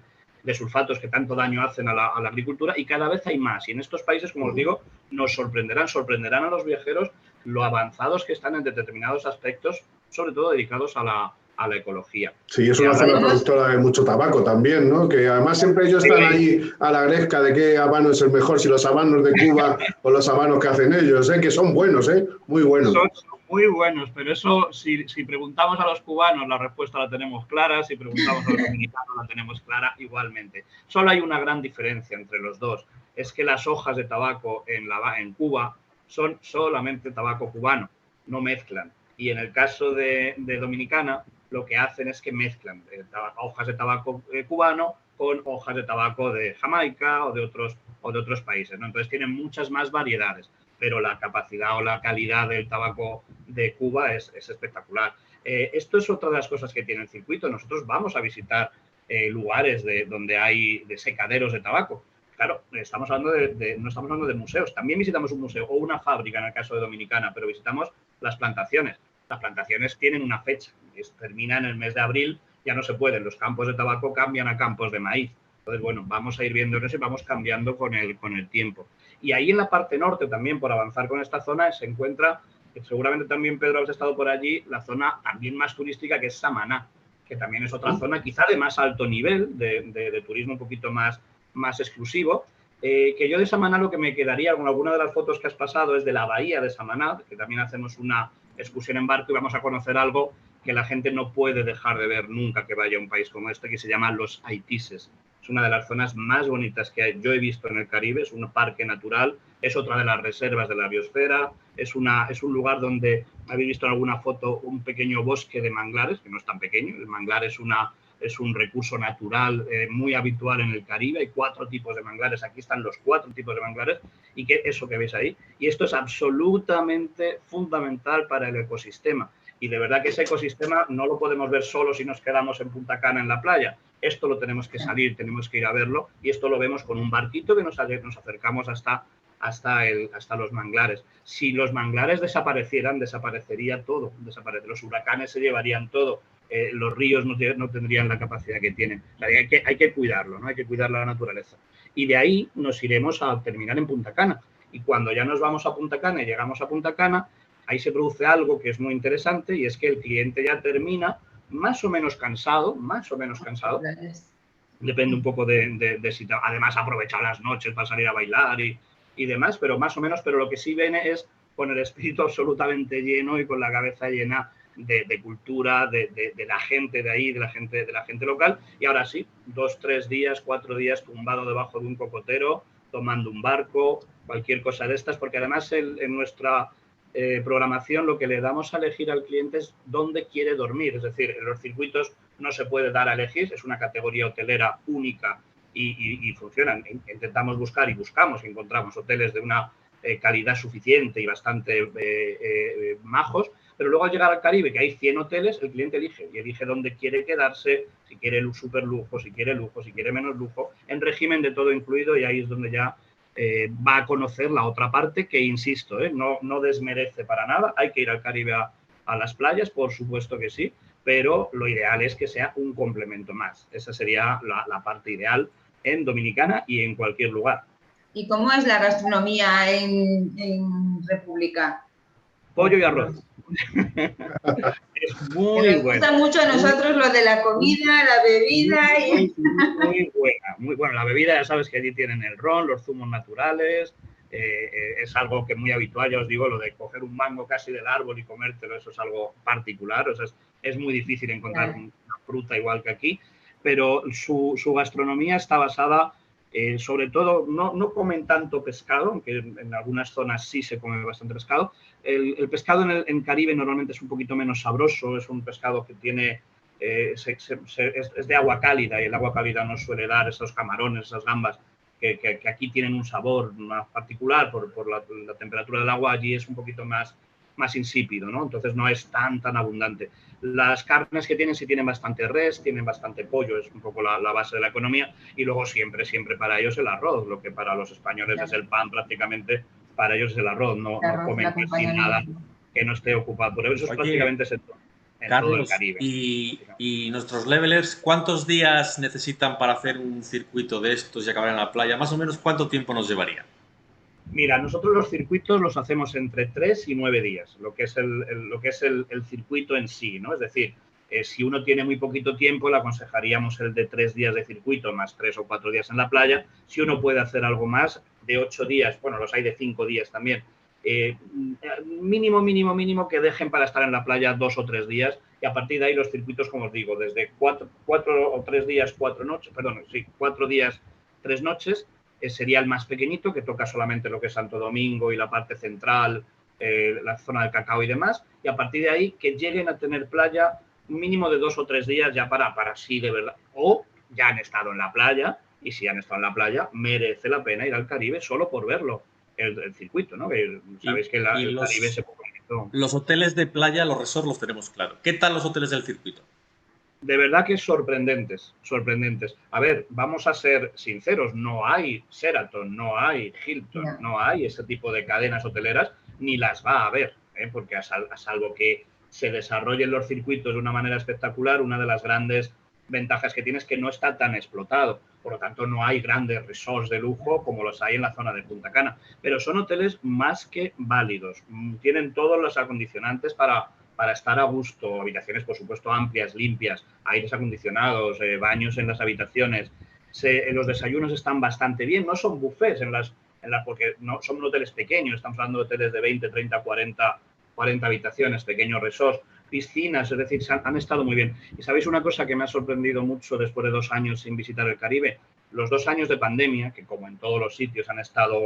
sulfatos que tanto daño hacen a la agricultura, y cada vez hay más. Y en estos países, como os digo, nos sorprenderán a los viajeros lo avanzados que están en determinados aspectos, sobre todo dedicados a la ecología. Sí, es una zona productora de mucho tabaco también, ¿no? Que además siempre ellos están ahí a la gresca de qué habano es el mejor, si los habanos de Cuba o los habanos que hacen ellos, que son buenos, muy buenos. Son muy buenos, pero eso, si preguntamos a los cubanos, la respuesta la tenemos clara, si preguntamos a los dominicanos, la tenemos clara igualmente. Solo hay una gran diferencia entre los dos, es que las hojas de tabaco en Cuba son solamente tabaco cubano, no mezclan. Y en el caso de Dominicana, lo que hacen es que mezclan hojas de tabaco cubano con hojas de tabaco de Jamaica o de otros países, ¿no? Entonces tienen muchas más variedades, pero la capacidad o la calidad del tabaco de Cuba es espectacular. Esto es otra de las cosas que tiene el circuito. Nosotros vamos a visitar lugares donde hay secaderos de tabaco. Claro, no estamos hablando de museos. También visitamos un museo o una fábrica en el caso de Dominicana, pero visitamos las plantaciones. Las plantaciones tienen una fecha, termina en el mes de abril, ya no se pueden. Los campos de tabaco cambian a campos de maíz. Entonces, bueno, vamos a ir viendo eso y vamos cambiando con el tiempo. Y ahí en la parte norte también, por avanzar con esta zona, se encuentra, seguramente también Pedro has estado por allí, la zona también más turística que es Samaná, que también es otra zona quizá de más alto nivel, de turismo un poquito más exclusivo, que yo de Samaná lo que me quedaría con alguna de las fotos que has pasado es de la bahía de Samaná, que también hacemos una excursión en barco y vamos a conocer algo que la gente no puede dejar de ver nunca que vaya a un país como este, que se llama Los Haitises. Es una de las zonas más bonitas que yo he visto en el Caribe, es un parque natural, es otra de las reservas de la biosfera, es un lugar donde, habéis visto en alguna foto, un pequeño bosque de manglares, que no es tan pequeño, el manglar es un recurso natural muy habitual en el Caribe, hay 4 tipos de manglares, aquí están los 4 tipos de manglares, y eso que veis ahí, y esto es absolutamente fundamental para el ecosistema. Y de verdad que ese ecosistema no lo podemos ver solo si nos quedamos en Punta Cana en la playa. Esto lo tenemos que salir, tenemos que ir a verlo, y esto lo vemos con un barquito que nos acercamos hasta los manglares. Si los manglares desaparecieran, desaparecería todo. Los huracanes se llevarían todo. Los ríos no tendrían la capacidad que tienen. O sea, hay que cuidarlo, ¿no? Hay que cuidar la naturaleza. Y de ahí nos iremos a terminar en Punta Cana. Y cuando ya nos vamos a Punta Cana y llegamos a Punta Cana, ahí se produce algo que es muy interesante, y es que el cliente ya termina más o menos cansado, depende un poco de si además aprovecha las noches para salir a bailar y demás, pero más o menos, pero lo que sí viene es con el espíritu absolutamente lleno y con la cabeza llena de cultura, de la gente de ahí, de la gente local, y ahora sí, 2, 3 días, 4 días tumbado debajo de un cocotero, tomando un barco, cualquier cosa de estas, porque además en nuestra programación lo que le damos a elegir al cliente es dónde quiere dormir, es decir, en los circuitos no se puede dar a elegir, es una categoría hotelera única y funcionan. Intentamos buscar y buscamos y encontramos hoteles de una calidad suficiente y bastante majos, pero luego al llegar al Caribe, que hay 100 hoteles, el cliente elige dónde quiere quedarse, si quiere super lujo, si quiere menos lujo, en régimen de todo incluido, y ahí es donde ya va a conocer la otra parte que, insisto, no desmerece para nada. Hay que ir al Caribe a las playas, por supuesto que sí, pero lo ideal es que sea un complemento más. Esa sería la parte ideal en Dominicana y en cualquier lugar. ¿Y cómo es la gastronomía en República? Pollo y arroz. Es muy Nos gusta mucho a nosotros lo de la comida, la bebida. Muy buena. La bebida, ya sabes que allí tienen el ron, los zumos naturales. Es algo que es muy habitual, ya os digo, lo de coger un mango casi del árbol y comértelo, eso es algo particular. O sea, es muy difícil encontrar una fruta igual que aquí, pero su gastronomía está basada, sobre todo, no comen tanto pescado, aunque en algunas zonas sí se come bastante pescado. El pescado en Caribe normalmente es un poquito menos sabroso, es un pescado que tiene es de agua cálida, y el agua cálida no suele dar esos camarones, esas gambas que aquí tienen un sabor más particular por la temperatura del agua. Allí es un poquito más insípido, ¿no? Entonces no es tan abundante. Las carnes que tienen, sí tienen bastante res, tienen bastante pollo, es un poco la base de la economía, y luego siempre para ellos el arroz, lo que para los españoles es el pan prácticamente, para ellos es el arroz, no comen sin nada que no esté ocupado por eso. Eso es prácticamente en Carlos, todo el Caribe. Y nuestros levelers, ¿cuántos días necesitan para hacer un circuito de estos y acabar en la playa? Más o menos, ¿cuánto tiempo nos llevaría? Mira, nosotros los circuitos los hacemos entre 3 y 9 días, lo que es el circuito en sí, ¿no? Es decir, si uno tiene muy poquito tiempo, le aconsejaríamos el de 3 días de circuito más 3 o 4 días en la playa. Si uno puede hacer algo más, de 8 días, bueno, los hay de 5 días también, mínimo que dejen para estar en la playa 2 o 3 días, y a partir de ahí los circuitos, como os digo, desde 4 o 3 días, 4 días, 3 noches, sería el más pequeñito, que toca solamente lo que es Santo Domingo y la parte central, la zona del Cacao y demás, y a partir de ahí que lleguen a tener playa un mínimo de 2 o 3 días ya para sí de verdad, o ya han estado en la playa, y si han estado en la playa, merece la pena ir al Caribe solo por verlo, el circuito, ¿no? Que sabéis que el Caribe se popularizó. Los hoteles de playa, los resorts los tenemos claro. ¿Qué tal los hoteles del circuito? De verdad que sorprendentes. A ver, vamos a ser sinceros, no hay Sheraton, no hay Hilton, no hay ese tipo de cadenas hoteleras, ni las va a haber, porque a salvo que se desarrollen los circuitos de una manera espectacular, una de las grandes ventajas que tiene es que no está tan explotado. Por lo tanto, no hay grandes resorts de lujo como los hay en la zona de Punta Cana. Pero son hoteles más que válidos. Tienen todos los acondicionantes para estar a gusto. Habitaciones, por supuesto, amplias, limpias, aires acondicionados, baños en las habitaciones. Los desayunos están bastante bien. No son buffets porque no son hoteles pequeños. Estamos hablando de hoteles de 20, 30, 40 habitaciones, pequeños resorts, piscinas, es decir, han estado muy bien. Y sabéis una cosa que me ha sorprendido mucho después de 2 años sin visitar el Caribe, los 2 años de pandemia, que como en todos los sitios han estado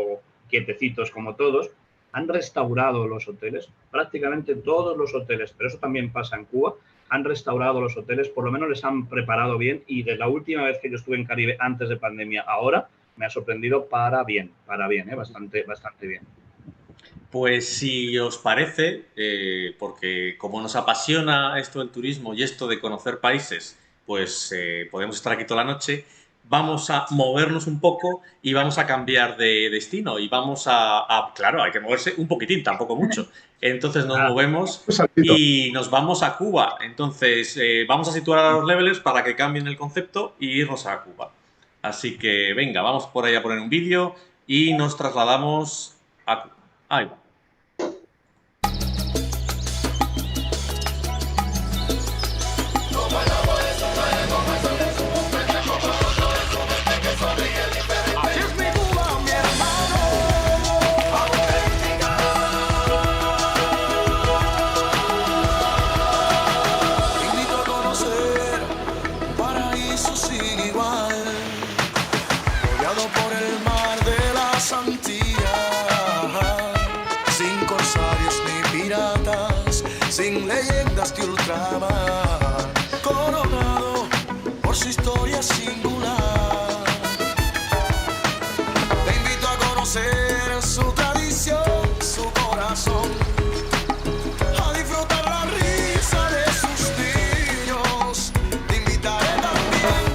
quietecitos como todos, han restaurado los hoteles, prácticamente todos los hoteles, pero eso también pasa en Cuba, han restaurado los hoteles, por lo menos les han preparado bien, y de la última vez que yo estuve en Caribe antes de pandemia, ahora me ha sorprendido para bien, bastante bien. Pues si os parece, porque como nos apasiona esto del turismo y esto de conocer países, pues podemos estar aquí toda la noche, vamos a movernos un poco y vamos a cambiar de destino y vamos claro, hay que moverse un poquitín, tampoco mucho. Entonces nos movemos y nos vamos a Cuba. Entonces vamos a situar a los levelers para que cambien el concepto y irnos a Cuba. Así que venga, vamos por ahí a poner un vídeo y nos trasladamos a Cuba. Ahí va. Sin leyendas de ultramar, coronado por su historia singular. Te invito a conocer su tradición, su corazón, a disfrutar la risa de sus niños. Te invitaré también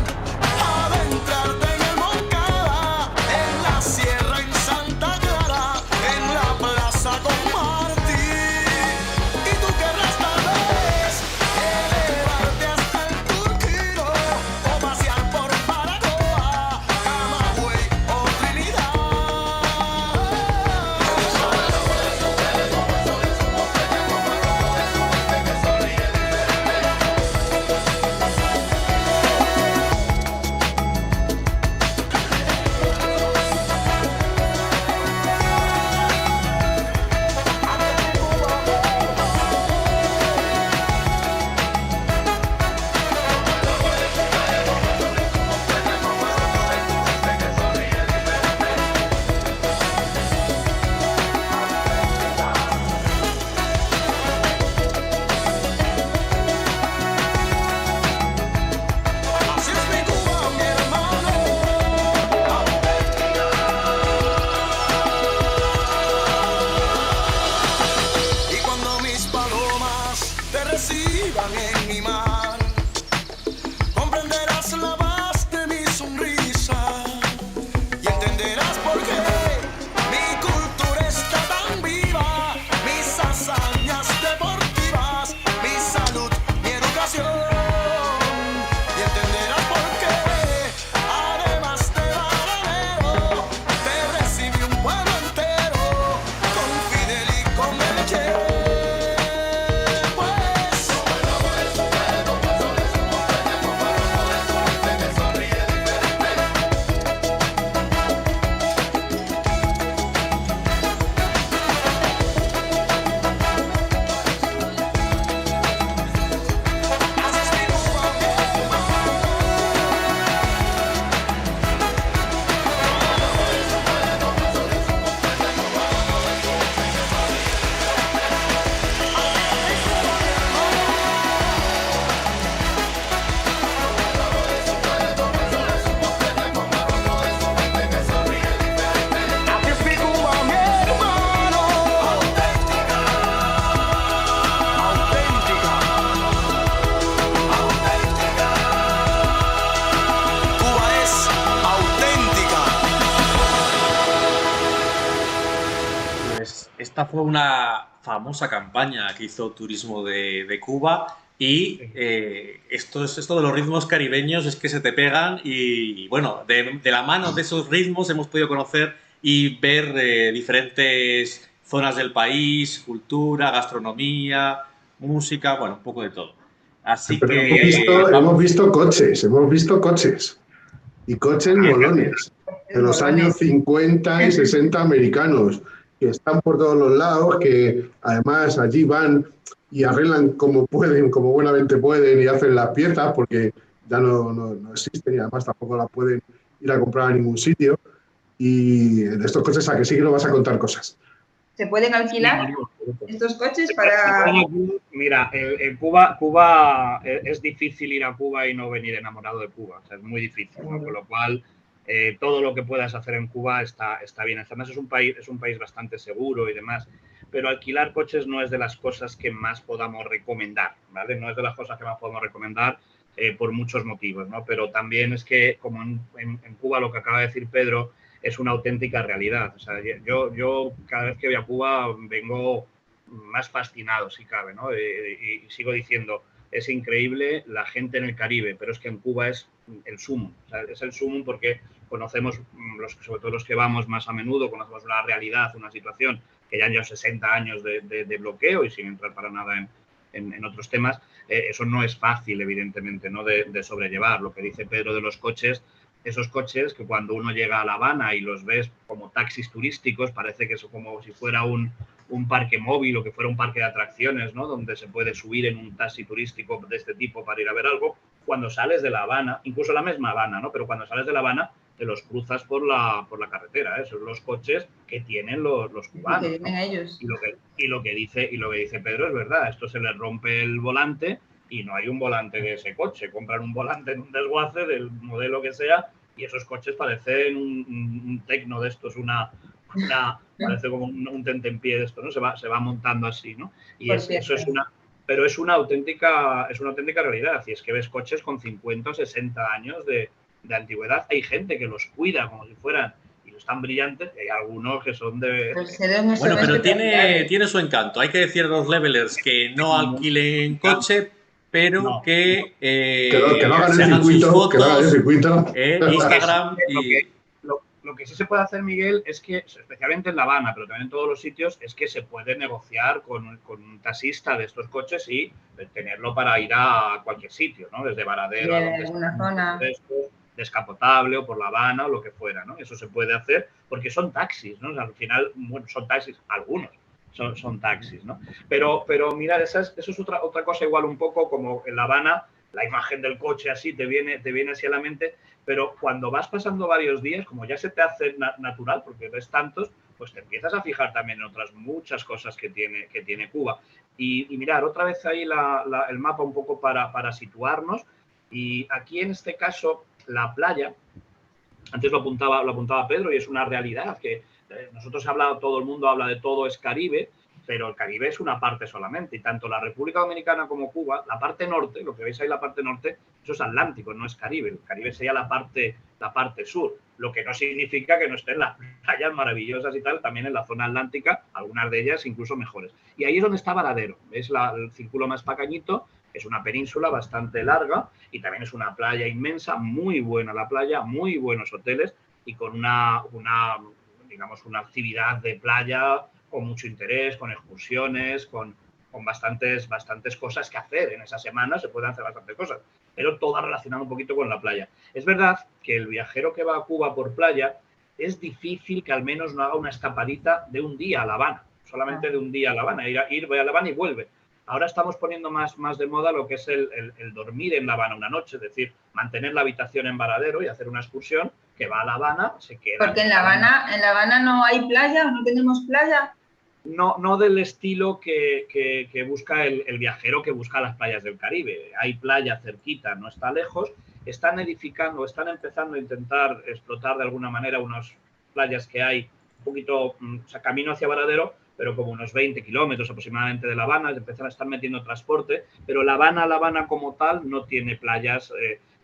a adentrarte en el Moncada, en la sierra, en Santa Clara, en la plaza con Martín. Elevarte hasta el Turquino o pasear por Esta fue una famosa campaña que hizo Turismo de Cuba y esto de los ritmos caribeños es que se te pegan y bueno, de la mano de esos ritmos hemos podido conocer y ver diferentes zonas del país, cultura, gastronomía, música, bueno, un poco de todo. Así Pero que hemos visto coches y coches molones de los años 50 y 60 americanos que están por todos los lados, que además allí van y arreglan como pueden, como buenamente pueden y hacen las piezas porque ya no existen y además tampoco las pueden ir a comprar a ningún sitio. Y de estos coches, ¿a que sí que nos vas a contar cosas? ¿Se pueden alquilar estos coches para...? Mira, en Cuba es difícil ir a Cuba y no venir enamorado de Cuba. O sea, es muy difícil, ¿no? Con lo cual, todo lo que puedas hacer en Cuba está bien. Además, es un país bastante seguro y demás. Pero alquilar coches no es de las cosas que más podamos recomendar, ¿vale? No es de las cosas que más podemos recomendar por muchos motivos, ¿no? Pero también es que, como en Cuba, lo que acaba de decir Pedro, es una auténtica realidad. O sea, yo cada vez que voy a Cuba vengo más fascinado, si cabe, ¿no? Y sigo diciendo, es increíble la gente en el Caribe, pero es que en Cuba es el sumum. O sea, es el sumum porque conocemos, sobre todo los que vamos más a menudo, conocemos una realidad, una situación que ya han llevado 60 años de bloqueo y sin entrar para nada en otros temas. Eso no es fácil, evidentemente, ¿no? de sobrellevar. Lo que dice Pedro de los coches, esos coches que cuando uno llega a La Habana y los ves como taxis turísticos, parece que es como si fuera un parque móvil o que fuera un parque de atracciones, ¿no? Donde se puede subir en un taxi turístico de este tipo para ir a ver algo. Cuando sales de La Habana, incluso la misma Habana, ¿no? Pero cuando sales de La Habana te los cruzas por la carretera, ¿eh? Son los coches que tienen los cubanos, que tienen ellos. Y lo que dice Pedro es verdad. Esto se les rompe el volante y no hay un volante de ese coche. Compran un volante en un desguace del modelo que sea y esos coches parecen un tecno de estos, parece como un tentempié de esto, ¿no? Se va montando así, ¿no? Y eso es una auténtica realidad. Y es que ves coches con 50 o 60 años de antigüedad. Hay gente que los cuida como si fueran y están brillantes, y hay algunos que son de... Bueno, pero tiene su encanto. Hay que decir a los levelers que no alquilen coche, pero que no hagan se el hagan circuito, sus fotos, circuito. Instagram y... Lo que sí se puede hacer, Miguel, es que, especialmente en La Habana, pero también en todos los sitios, es que se puede negociar con un taxista de estos coches y tenerlo para ir a cualquier sitio, ¿no? Desde Varadero a donde una zona Descapotable o por La Habana o lo que fuera, ¿no? Eso se puede hacer porque son taxis, ¿no? O sea, al final, bueno, son taxis, algunos son taxis, ¿no? Pero mirad, eso es otra cosa igual un poco como en La Habana, la imagen del coche así te viene así a la mente, pero cuando vas pasando varios días, como ya se te hace natural, porque ves tantos, pues te empiezas a fijar también en otras muchas cosas que tiene Cuba. Y mirar, otra vez ahí el mapa un poco para situarnos, y aquí en este caso la playa, antes lo apuntaba Pedro y es una realidad que nosotros todo el mundo habla de todo es Caribe, pero el Caribe es una parte solamente, y tanto la República Dominicana como Cuba, la parte norte, lo que veis ahí la parte norte, eso es Atlántico, no es Caribe. El Caribe sería la parte sur, lo que no significa que no estén las playas maravillosas y tal, también en la zona atlántica, algunas de ellas incluso mejores. Y ahí es donde está Varadero, es el círculo más pequeñito, es una península bastante larga y también es una playa inmensa, muy buena la playa, muy buenos hoteles y con una actividad de playa con mucho interés, con excursiones, con bastantes cosas que hacer. En esa semana se pueden hacer bastantes cosas, pero todas relacionadas un poquito con la playa. Es verdad que el viajero que va a Cuba por playa es difícil que al menos no haga una escapadita de un día a La Habana, solamente de un día a La Habana, voy a La Habana y vuelve. Ahora estamos poniendo más de moda lo que es el dormir en La Habana una noche, es decir, mantener la habitación en Varadero y hacer una excursión que va a La Habana, se queda. Porque en La Habana no hay playa, o no tenemos playa. No del estilo que busca el viajero que busca las playas del Caribe. Hay playa cerquita, no está lejos. Están empezando a intentar explotar de alguna manera unas playas que hay un poquito, camino hacia Varadero, pero como unos 20 kilómetros aproximadamente de La Habana, empiezan a estar metiendo transporte, pero La Habana como tal no tiene playas,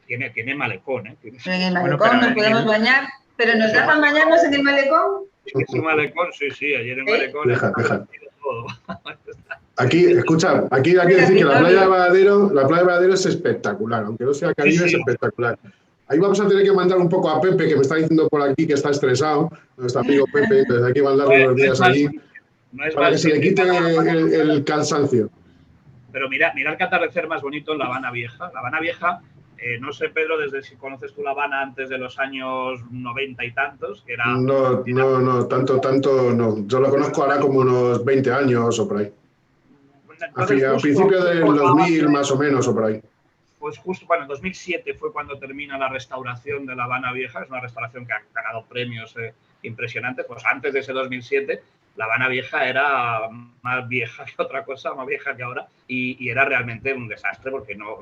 tiene malecón. En el malecón nos podemos bañar, pero ¿nos dejan bañarnos en el malecón? Es un malecón, sí, ayer en malecón. Deja. Aquí, escucha, aquí hay que decir que la playa de Varadero es espectacular, aunque no sea Caribe, es espectacular. Ahí vamos a tener que mandar un poco a Pepe, que me está diciendo por aquí que está estresado, nuestro amigo Pepe, entonces hay que mandarle unos días allí para que se le quite el cansancio. Pero mira el atardecer más bonito en La Habana Vieja. La Habana Vieja, no sé, Pedro, desde si conoces tú La Habana antes de los años 90 y tantos, que era... No, tanto no. Yo lo conozco ahora como unos 20 años o por ahí. A principios del 2000 más o menos o por ahí. Pues justo, bueno, en 2007 fue cuando termina la restauración de La Habana Vieja. Es una restauración que ha ganado premios impresionantes. Pues antes de ese 2007, La Habana Vieja era más vieja que otra cosa, más vieja que ahora, y era realmente un desastre porque no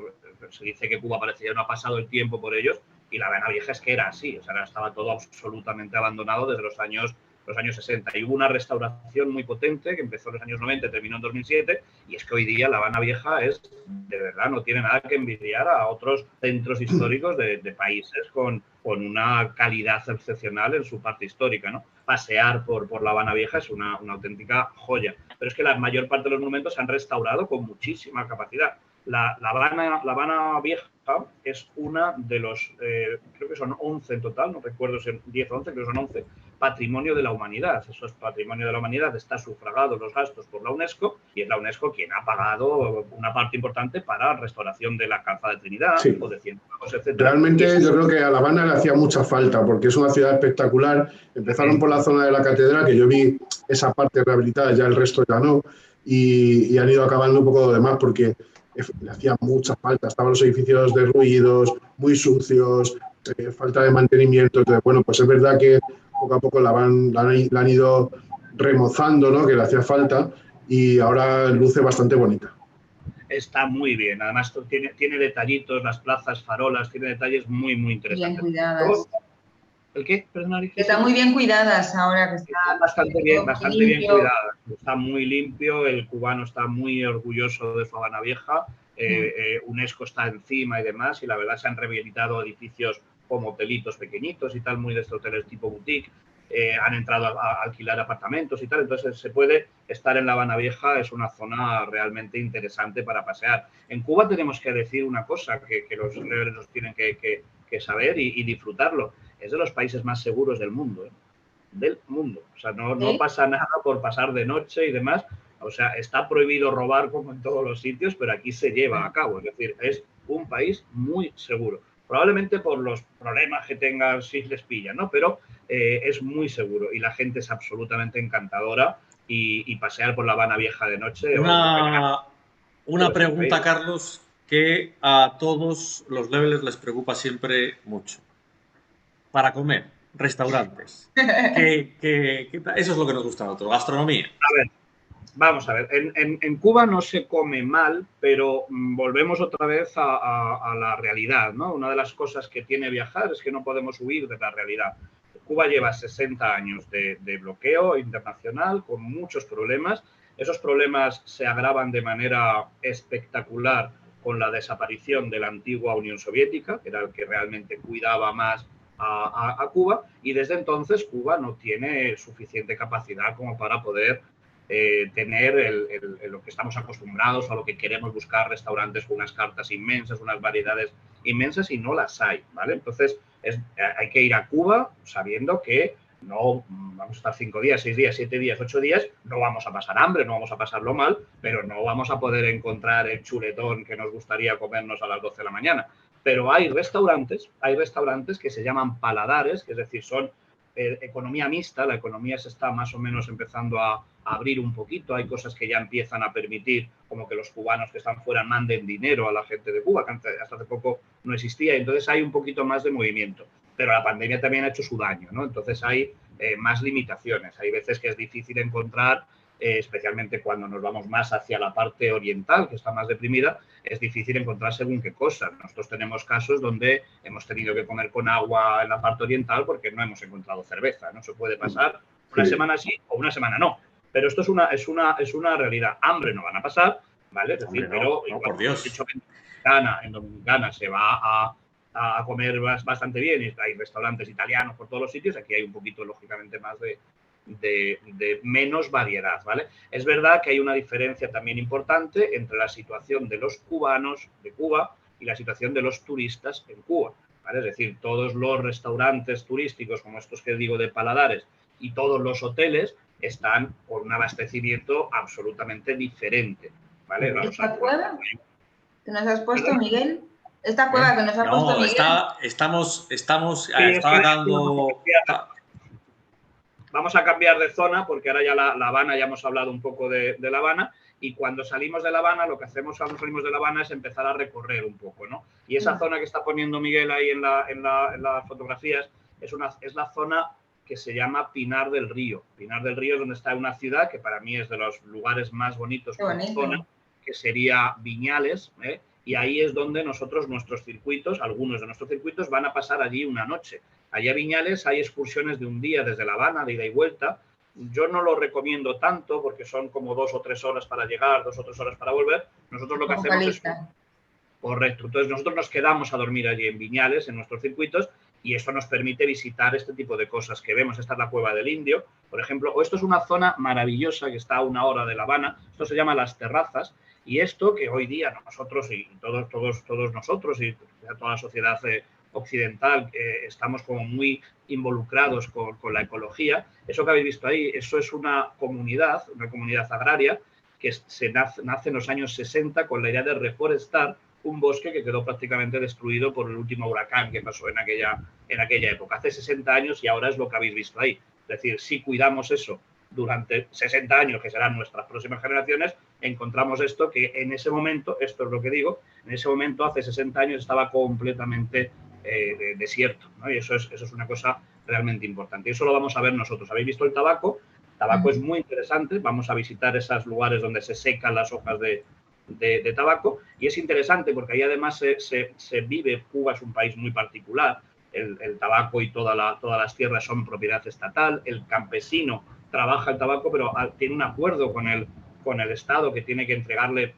se dice que Cuba parecía no ha pasado el tiempo por ellos, y La Habana Vieja es que era así, o sea, estaba todo absolutamente abandonado desde los años 60. Y hubo una restauración muy potente que empezó en los años 90 y terminó en 2007, y es que hoy día La Habana Vieja de verdad, no tiene nada que envidiar a otros centros históricos de países con una calidad excepcional en su parte histórica, ¿no? Pasear por La Habana Vieja es una auténtica joya. Pero es que la mayor parte de los monumentos se han restaurado con muchísima capacidad. La Habana Vieja es una de los, creo que son 11 en total, no recuerdo si son 10 o 11, creo que son 11, patrimonio de la humanidad. Eso es patrimonio de la humanidad, está sufragado los gastos por la UNESCO, y es la UNESCO quien ha pagado una parte importante para la restauración de la Calzada de Trinidad, sí, o de Cienfuegos, etc. Realmente yo creo que a La Habana le hacía mucha falta, porque es una ciudad espectacular. Empezaron por la zona de la catedral, que yo vi esa parte rehabilitada, ya el resto ya no, y han ido acabando un poco de demás, porque le hacía mucha falta. Estaban los edificios derruidos, muy sucios, falta de mantenimiento. Entonces, bueno, pues es verdad que poco a poco la han ido remozando, ¿no? Que le hacía falta, y ahora luce bastante bonita. Está muy bien, además tiene detallitos, las plazas, farolas, tiene detalles muy, muy interesantes. Bien cuidadas. ¿El qué? Perdón, están muy bien cuidadas ahora, que está bastante bien cuidadas. Está muy limpio, el cubano está muy orgulloso de su Habana Vieja, UNESCO está encima y demás, y la verdad se han rehabilitado edificios como hotelitos pequeñitos y tal, muy de estos hoteles tipo boutique. Han entrado a alquilar apartamentos y tal, entonces se puede estar en La Habana Vieja, es una zona realmente interesante para pasear. En Cuba tenemos que decir una cosa que los rebeldes tienen que saber y disfrutarlo: es de los países más seguros del mundo, del mundo. O sea, no pasa nada por pasar de noche y demás. O sea, está prohibido robar como en todos los sitios, pero aquí se lleva a cabo. Es decir, es un país muy seguro. Probablemente por los problemas que tengan si les pillan, ¿no? Pero es muy seguro y la gente es absolutamente encantadora, y pasear por La Habana Vieja de noche... Una pregunta, Carlos, que a todos los levels les preocupa siempre mucho. Para comer, restaurantes. Eso es lo que nos gusta a nosotros, gastronomía. A ver, vamos a ver. En Cuba no se come mal, pero volvemos otra vez a la realidad, ¿no? Una de las cosas que tiene viajar es que no podemos huir de la realidad. Cuba lleva 60 años de bloqueo internacional con muchos problemas. Esos problemas se agravan de manera espectacular con la desaparición de la antigua Unión Soviética, que era el que realmente cuidaba más a Cuba, y desde entonces Cuba no tiene suficiente capacidad como para poder tener lo que estamos acostumbrados o a lo que queremos buscar, restaurantes con unas cartas inmensas, unas variedades inmensas, y no las hay, ¿vale? Entonces hay que ir a Cuba sabiendo que no vamos a estar 5 días, 6 días, 7 días, 8 días, no vamos a pasar hambre, no vamos a pasarlo mal, pero no vamos a poder encontrar el chuletón que nos gustaría comernos a las 12 de la mañana. Pero hay restaurantes que se llaman paladares, que es decir, son economía mixta. La economía se está más o menos empezando a abrir un poquito. Hay cosas que ya empiezan a permitir, como que los cubanos que están fuera manden dinero a la gente de Cuba, que hasta hace poco no existía. Entonces hay un poquito más de movimiento. Pero la pandemia también ha hecho su daño, ¿no? Entonces hay más limitaciones. Hay veces que es difícil encontrar, especialmente cuando nos vamos más hacia la parte oriental, que está más deprimida, es difícil encontrar según qué cosas. Nosotros tenemos casos donde hemos tenido que comer con agua en la parte oriental porque no hemos encontrado cerveza. No se puede pasar una semana sí o una semana no. Pero esto es una realidad. Hambre no van a pasar, ¿vale? Es decir, pero por Dios. En Dominicana se va a comer bastante bien, y hay restaurantes italianos por todos los sitios. Aquí hay un poquito, lógicamente, más de menos variedad, ¿vale? Es verdad que hay una diferencia también importante entre la situación de los cubanos de Cuba y la situación de los turistas en Cuba, ¿vale? Es decir, todos los restaurantes turísticos, como estos que digo de Paladares, y todos los hoteles están con un abastecimiento absolutamente diferente, ¿vale? ¿Esta cueva que nos has puesto, Miguel? ¿Esta cueva que nos ha puesto Miguel? Estaba dando... Vamos a cambiar de zona porque ahora ya La Habana, ya hemos hablado un poco de La Habana, y cuando salimos de La Habana, lo que hacemos cuando salimos de La Habana es empezar a recorrer un poco, ¿no? Y esa zona que está poniendo Miguel ahí en las fotografías es la zona que se llama Pinar del Río. Pinar del Río es donde está una ciudad que para mí es de los lugares más bonitos de la zona, que sería Viñales, ¿eh? Y ahí es donde nuestros circuitos, algunos de nuestros circuitos, van a pasar allí una noche. Allí a Viñales hay excursiones de un día desde La Habana, de ida y vuelta. Yo no lo recomiendo tanto porque son como 2 o 3 horas para llegar, 2 o 3 horas para volver. Nosotros lo que hacemos es... Correcto. Entonces nosotros nos quedamos a dormir allí en Viñales, en nuestros circuitos, y eso nos permite visitar este tipo de cosas que vemos. Esta es la Cueva del Indio, por ejemplo, o esto es una zona maravillosa que está a 1 hora de La Habana. Esto se llama Las Terrazas. Y esto que hoy día nosotros y todos nosotros y toda la sociedad occidental estamos como muy involucrados con la ecología, eso que habéis visto ahí, eso es una comunidad agraria que nace en los años 60 con la idea de reforestar un bosque que quedó prácticamente destruido por el último huracán que pasó en aquella época, hace 60 años, y ahora es lo que habéis visto ahí. Es decir, si cuidamos eso durante 60 años, que serán nuestras próximas generaciones, encontramos esto que en ese momento, esto es lo que digo, en ese momento, hace 60 años, estaba completamente desierto, ¿no? Y eso es una cosa realmente importante. Y eso lo vamos a ver nosotros. ¿Habéis visto el tabaco? El tabaco es muy interesante. Vamos a visitar esos lugares donde se secan las hojas de tabaco. Y es interesante porque ahí además se vive. Cuba es un país muy particular. El tabaco y todas las tierras son propiedad estatal. El campesino trabaja el tabaco, pero tiene un acuerdo con el Estado que tiene que entregarle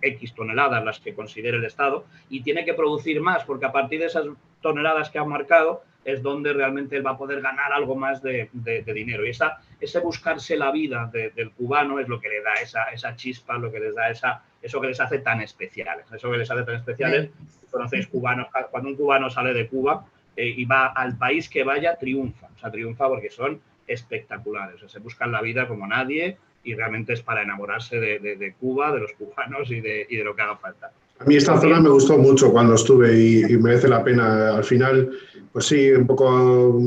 X toneladas, las que considere el Estado, y tiene que producir más, porque a partir de esas toneladas que han marcado es donde realmente él va a poder ganar algo más de dinero. Y ese buscarse la vida del cubano es lo que le da esa chispa, lo que les da eso que les hace tan especiales. Eso que les hace tan especiales, conocéis cubanos, cuando un cubano sale de Cuba y va al país que vaya, triunfa. O sea, triunfa porque son espectaculares. O sea, se buscan la vida como nadie y realmente es para enamorarse de Cuba, de los cubanos y de lo que haga falta. A mí esta zona me gustó mucho cuando estuve y merece la pena. Al final, pues sí, un poco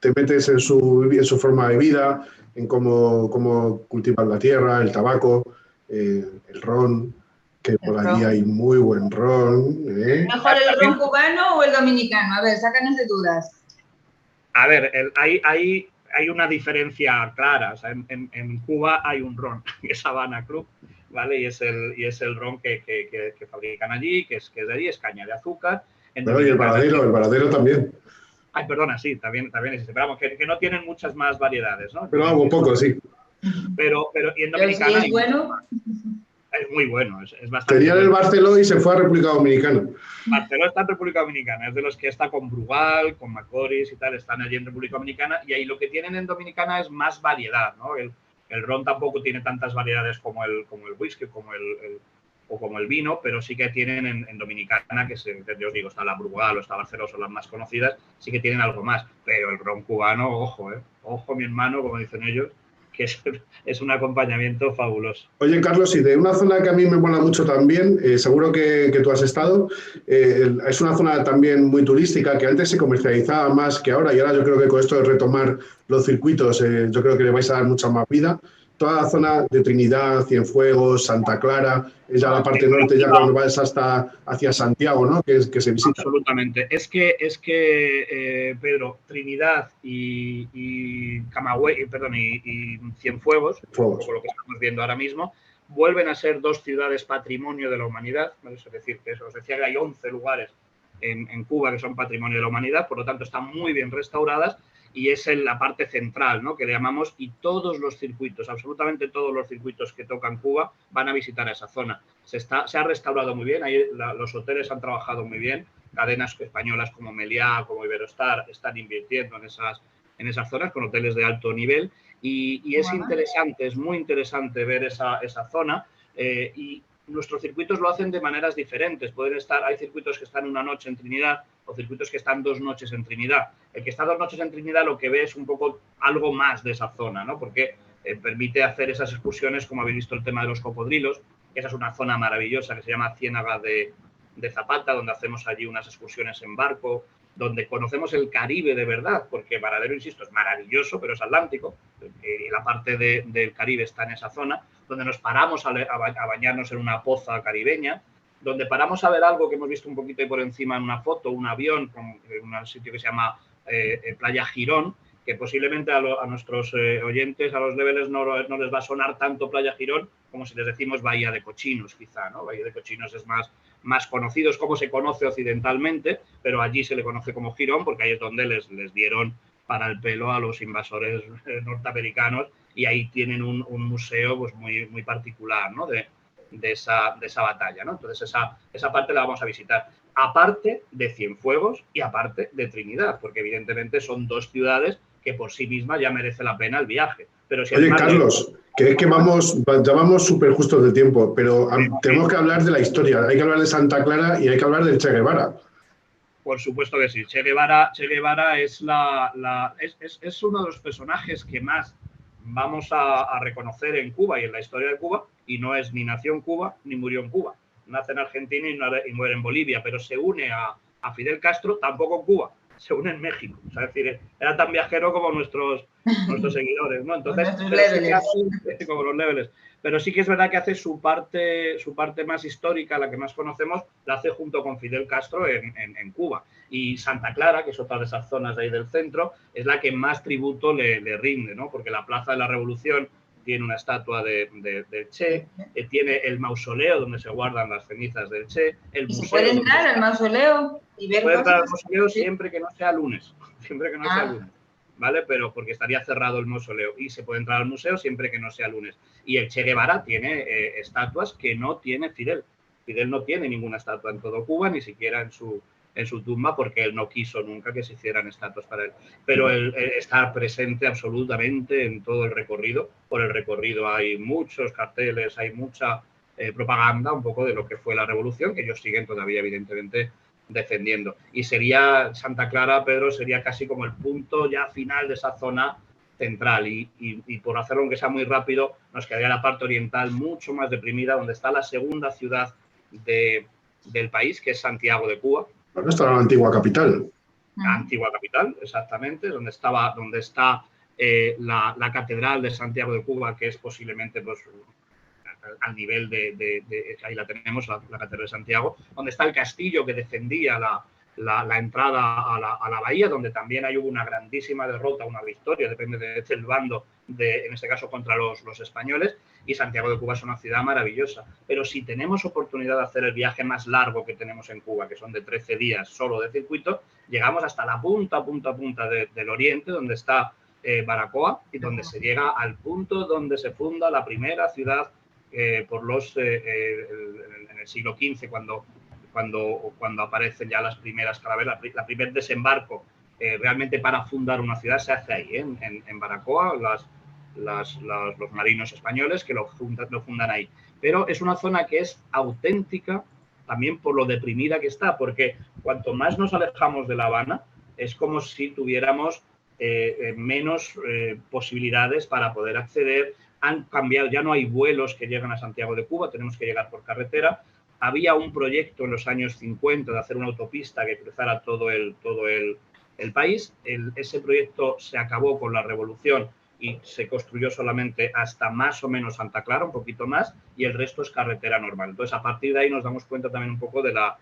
te metes en su forma de vida, en cómo cultivan la tierra, el tabaco, el ron, que por allí hay muy buen ron. ¿Mejor el ron cubano o el dominicano? A ver, sácanos de dudas. A ver, hay una diferencia clara. O sea, en Cuba hay un ron, que es Habana Club, ¿vale? Y es el ron que fabrican allí, que es de allí, es caña de azúcar. Pero y el varadero también. Ay, perdona, sí, también existe. Pero vamos, que no tienen muchas más variedades, ¿no? Pero algo poco, sí. Pero y en Dominicana... ¿Es bueno? Es muy bueno, es bastante... Tenía el Barceló y se fue a República Dominicana. Barceló está en República Dominicana, es de los que está con Brugal, con Macoris y tal, están allí en República Dominicana, y ahí lo que tienen en Dominicana es más variedad, ¿no? El ron tampoco tiene tantas variedades como el whisky, como el vino, pero sí que tienen en Dominicana, que yo os digo, está la Brugal o está Barceló, son las más conocidas, sí que tienen algo más, pero el ron cubano, ojo, ojo mi hermano, como dicen ellos, que es un acompañamiento fabuloso. Oye, Carlos, y de una zona que a mí me mola mucho también, seguro que tú has estado, es una zona también muy turística, que antes se comercializaba más que ahora, y ahora yo creo que con esto de retomar los circuitos, yo creo que le vais a dar mucha más vida. Toda la zona de Trinidad, Cienfuegos, Santa Clara, es ya la parte norte, ya cuando vas hacia Santiago, ¿no? Que se visita. Absolutamente. Es que Pedro, Trinidad y Camagüey, perdón, y Cienfuegos, lo que estamos viendo ahora mismo, vuelven a ser 2 ciudades patrimonio de la humanidad. Es decir, que os decía que hay 11 lugares en Cuba que son patrimonio de la humanidad, por lo tanto están muy bien restauradas. Y es en la parte central, ¿no? Que le llamamos, y todos los circuitos, absolutamente todos los circuitos que tocan Cuba van a visitar a esa zona. Se ha restaurado muy bien, ahí los hoteles han trabajado muy bien, cadenas españolas como Meliá, como Iberostar, están invirtiendo en en esas zonas con hoteles de alto nivel y es interesante, es muy interesante ver esa zona y nuestros circuitos lo hacen de maneras diferentes. Hay circuitos que están una noche en Trinidad o circuitos que están 2 noches en Trinidad. El que está 2 noches en Trinidad lo que ve es un poco algo más de esa zona, ¿no? Porque permite hacer esas excursiones, como habéis visto el tema de los cocodrilos, que esa es una zona maravillosa que se llama Ciénaga de Zapata, donde hacemos allí unas excursiones en barco, donde conocemos el Caribe de verdad, porque Varadero, insisto, es maravilloso, pero es Atlántico, y la parte del Caribe está en esa zona, donde nos paramos a bañarnos en una poza caribeña, donde paramos a ver algo que hemos visto un poquito ahí por encima en una foto, un avión, en un sitio que se llama Playa Girón, que posiblemente a nuestros oyentes, a los leveles, no les va a sonar tanto Playa Girón como si les decimos Bahía de Cochinos, quizá, ¿no? Bahía de Cochinos es más conocido, es como se conoce occidentalmente, pero allí se le conoce como Girón porque ahí es donde les dieron para el pelo a los invasores norteamericanos y ahí tienen un museo pues muy, muy particular, ¿no? de esa batalla, ¿no? Entonces esa parte la vamos a visitar, aparte de Cienfuegos y aparte de Trinidad, porque evidentemente son 2 ciudades que por sí mismas ya merece la pena el viaje. Pero si Oye, Carlos, que es que ya vamos súper justos de tiempo, pero tenemos que hablar de la historia, hay que hablar de Santa Clara y hay que hablar del Che Guevara. Por supuesto que sí. Che Guevara es es uno de los personajes que más vamos a reconocer en Cuba y en la historia de Cuba, y no es ni nació en Cuba ni murió en Cuba. Nace en Argentina y muere en Bolivia, pero se une a Fidel Castro tampoco en Cuba, se une en México. O sea, es decir, era tan viajero como nuestros seguidores, ¿no? Entonces, como los leveles. Pero sí que es verdad que hace su parte más histórica, la que más conocemos, la hace junto con Fidel Castro en Cuba. Y Santa Clara, que es otra de esas zonas de ahí del centro, es la que más tributo le rinde, ¿no? Porque la Plaza de la Revolución tiene una estatua de Che, tiene el mausoleo donde se guardan las cenizas del Che. ¿Y se puede entrar al mausoleo y ver cosas? Puede entrar al mausoleo siempre que no sea lunes, siempre que no sea lunes. ¿Vale? Pero porque estaría cerrado el mausoleo, y se puede entrar al museo siempre que no sea lunes. Y el Che Guevara tiene estatuas que no tiene Fidel. Fidel no tiene ninguna estatua en todo Cuba, ni siquiera en su tumba, porque él no quiso nunca que se hicieran estatuas para él. Pero él está presente absolutamente en todo el recorrido. Por el recorrido hay muchos carteles, hay mucha propaganda un poco de lo que fue la revolución, que ellos siguen todavía, evidentemente, defendiendo. Y sería Santa Clara, Pedro, sería casi como el punto ya final de esa zona central y por hacerlo aunque sea muy rápido, nos quedaría la parte oriental mucho más deprimida, donde está la segunda ciudad del país, que es Santiago de Cuba. ¿Dónde está la antigua capital? La antigua capital, exactamente, donde está la catedral de Santiago de Cuba, que es posiblemente pues, al nivel ahí la tenemos, la catedral de Santiago, donde está el castillo que defendía la entrada a la bahía, donde también hubo una grandísima derrota, una victoria, depende del bando, en este caso contra los españoles, y Santiago de Cuba es una ciudad maravillosa. Pero si tenemos oportunidad de hacer el viaje más largo que tenemos en Cuba, que son de 13 días solo de circuito, llegamos hasta la punta del oriente, donde está Baracoa, y donde se llega al punto donde se funda la primera ciudad en el siglo XV, cuando aparecen ya las primeras carabelas, la primer desembarco realmente para fundar una ciudad se hace ahí, en Baracoa, los marinos españoles que lo fundan ahí. Pero es una zona que es auténtica también por lo deprimida que está, porque cuanto más nos alejamos de La Habana, es como si tuviéramos menos posibilidades para poder acceder. Han cambiado, ya no hay vuelos que llegan a Santiago de Cuba, tenemos que llegar por carretera. Había un proyecto en los años 50 de hacer una autopista que cruzara todo el país. Ese proyecto se acabó con la revolución y se construyó solamente hasta más o menos Santa Clara, un poquito más, y el resto es carretera normal. Entonces, a partir de ahí nos damos cuenta también un poco de la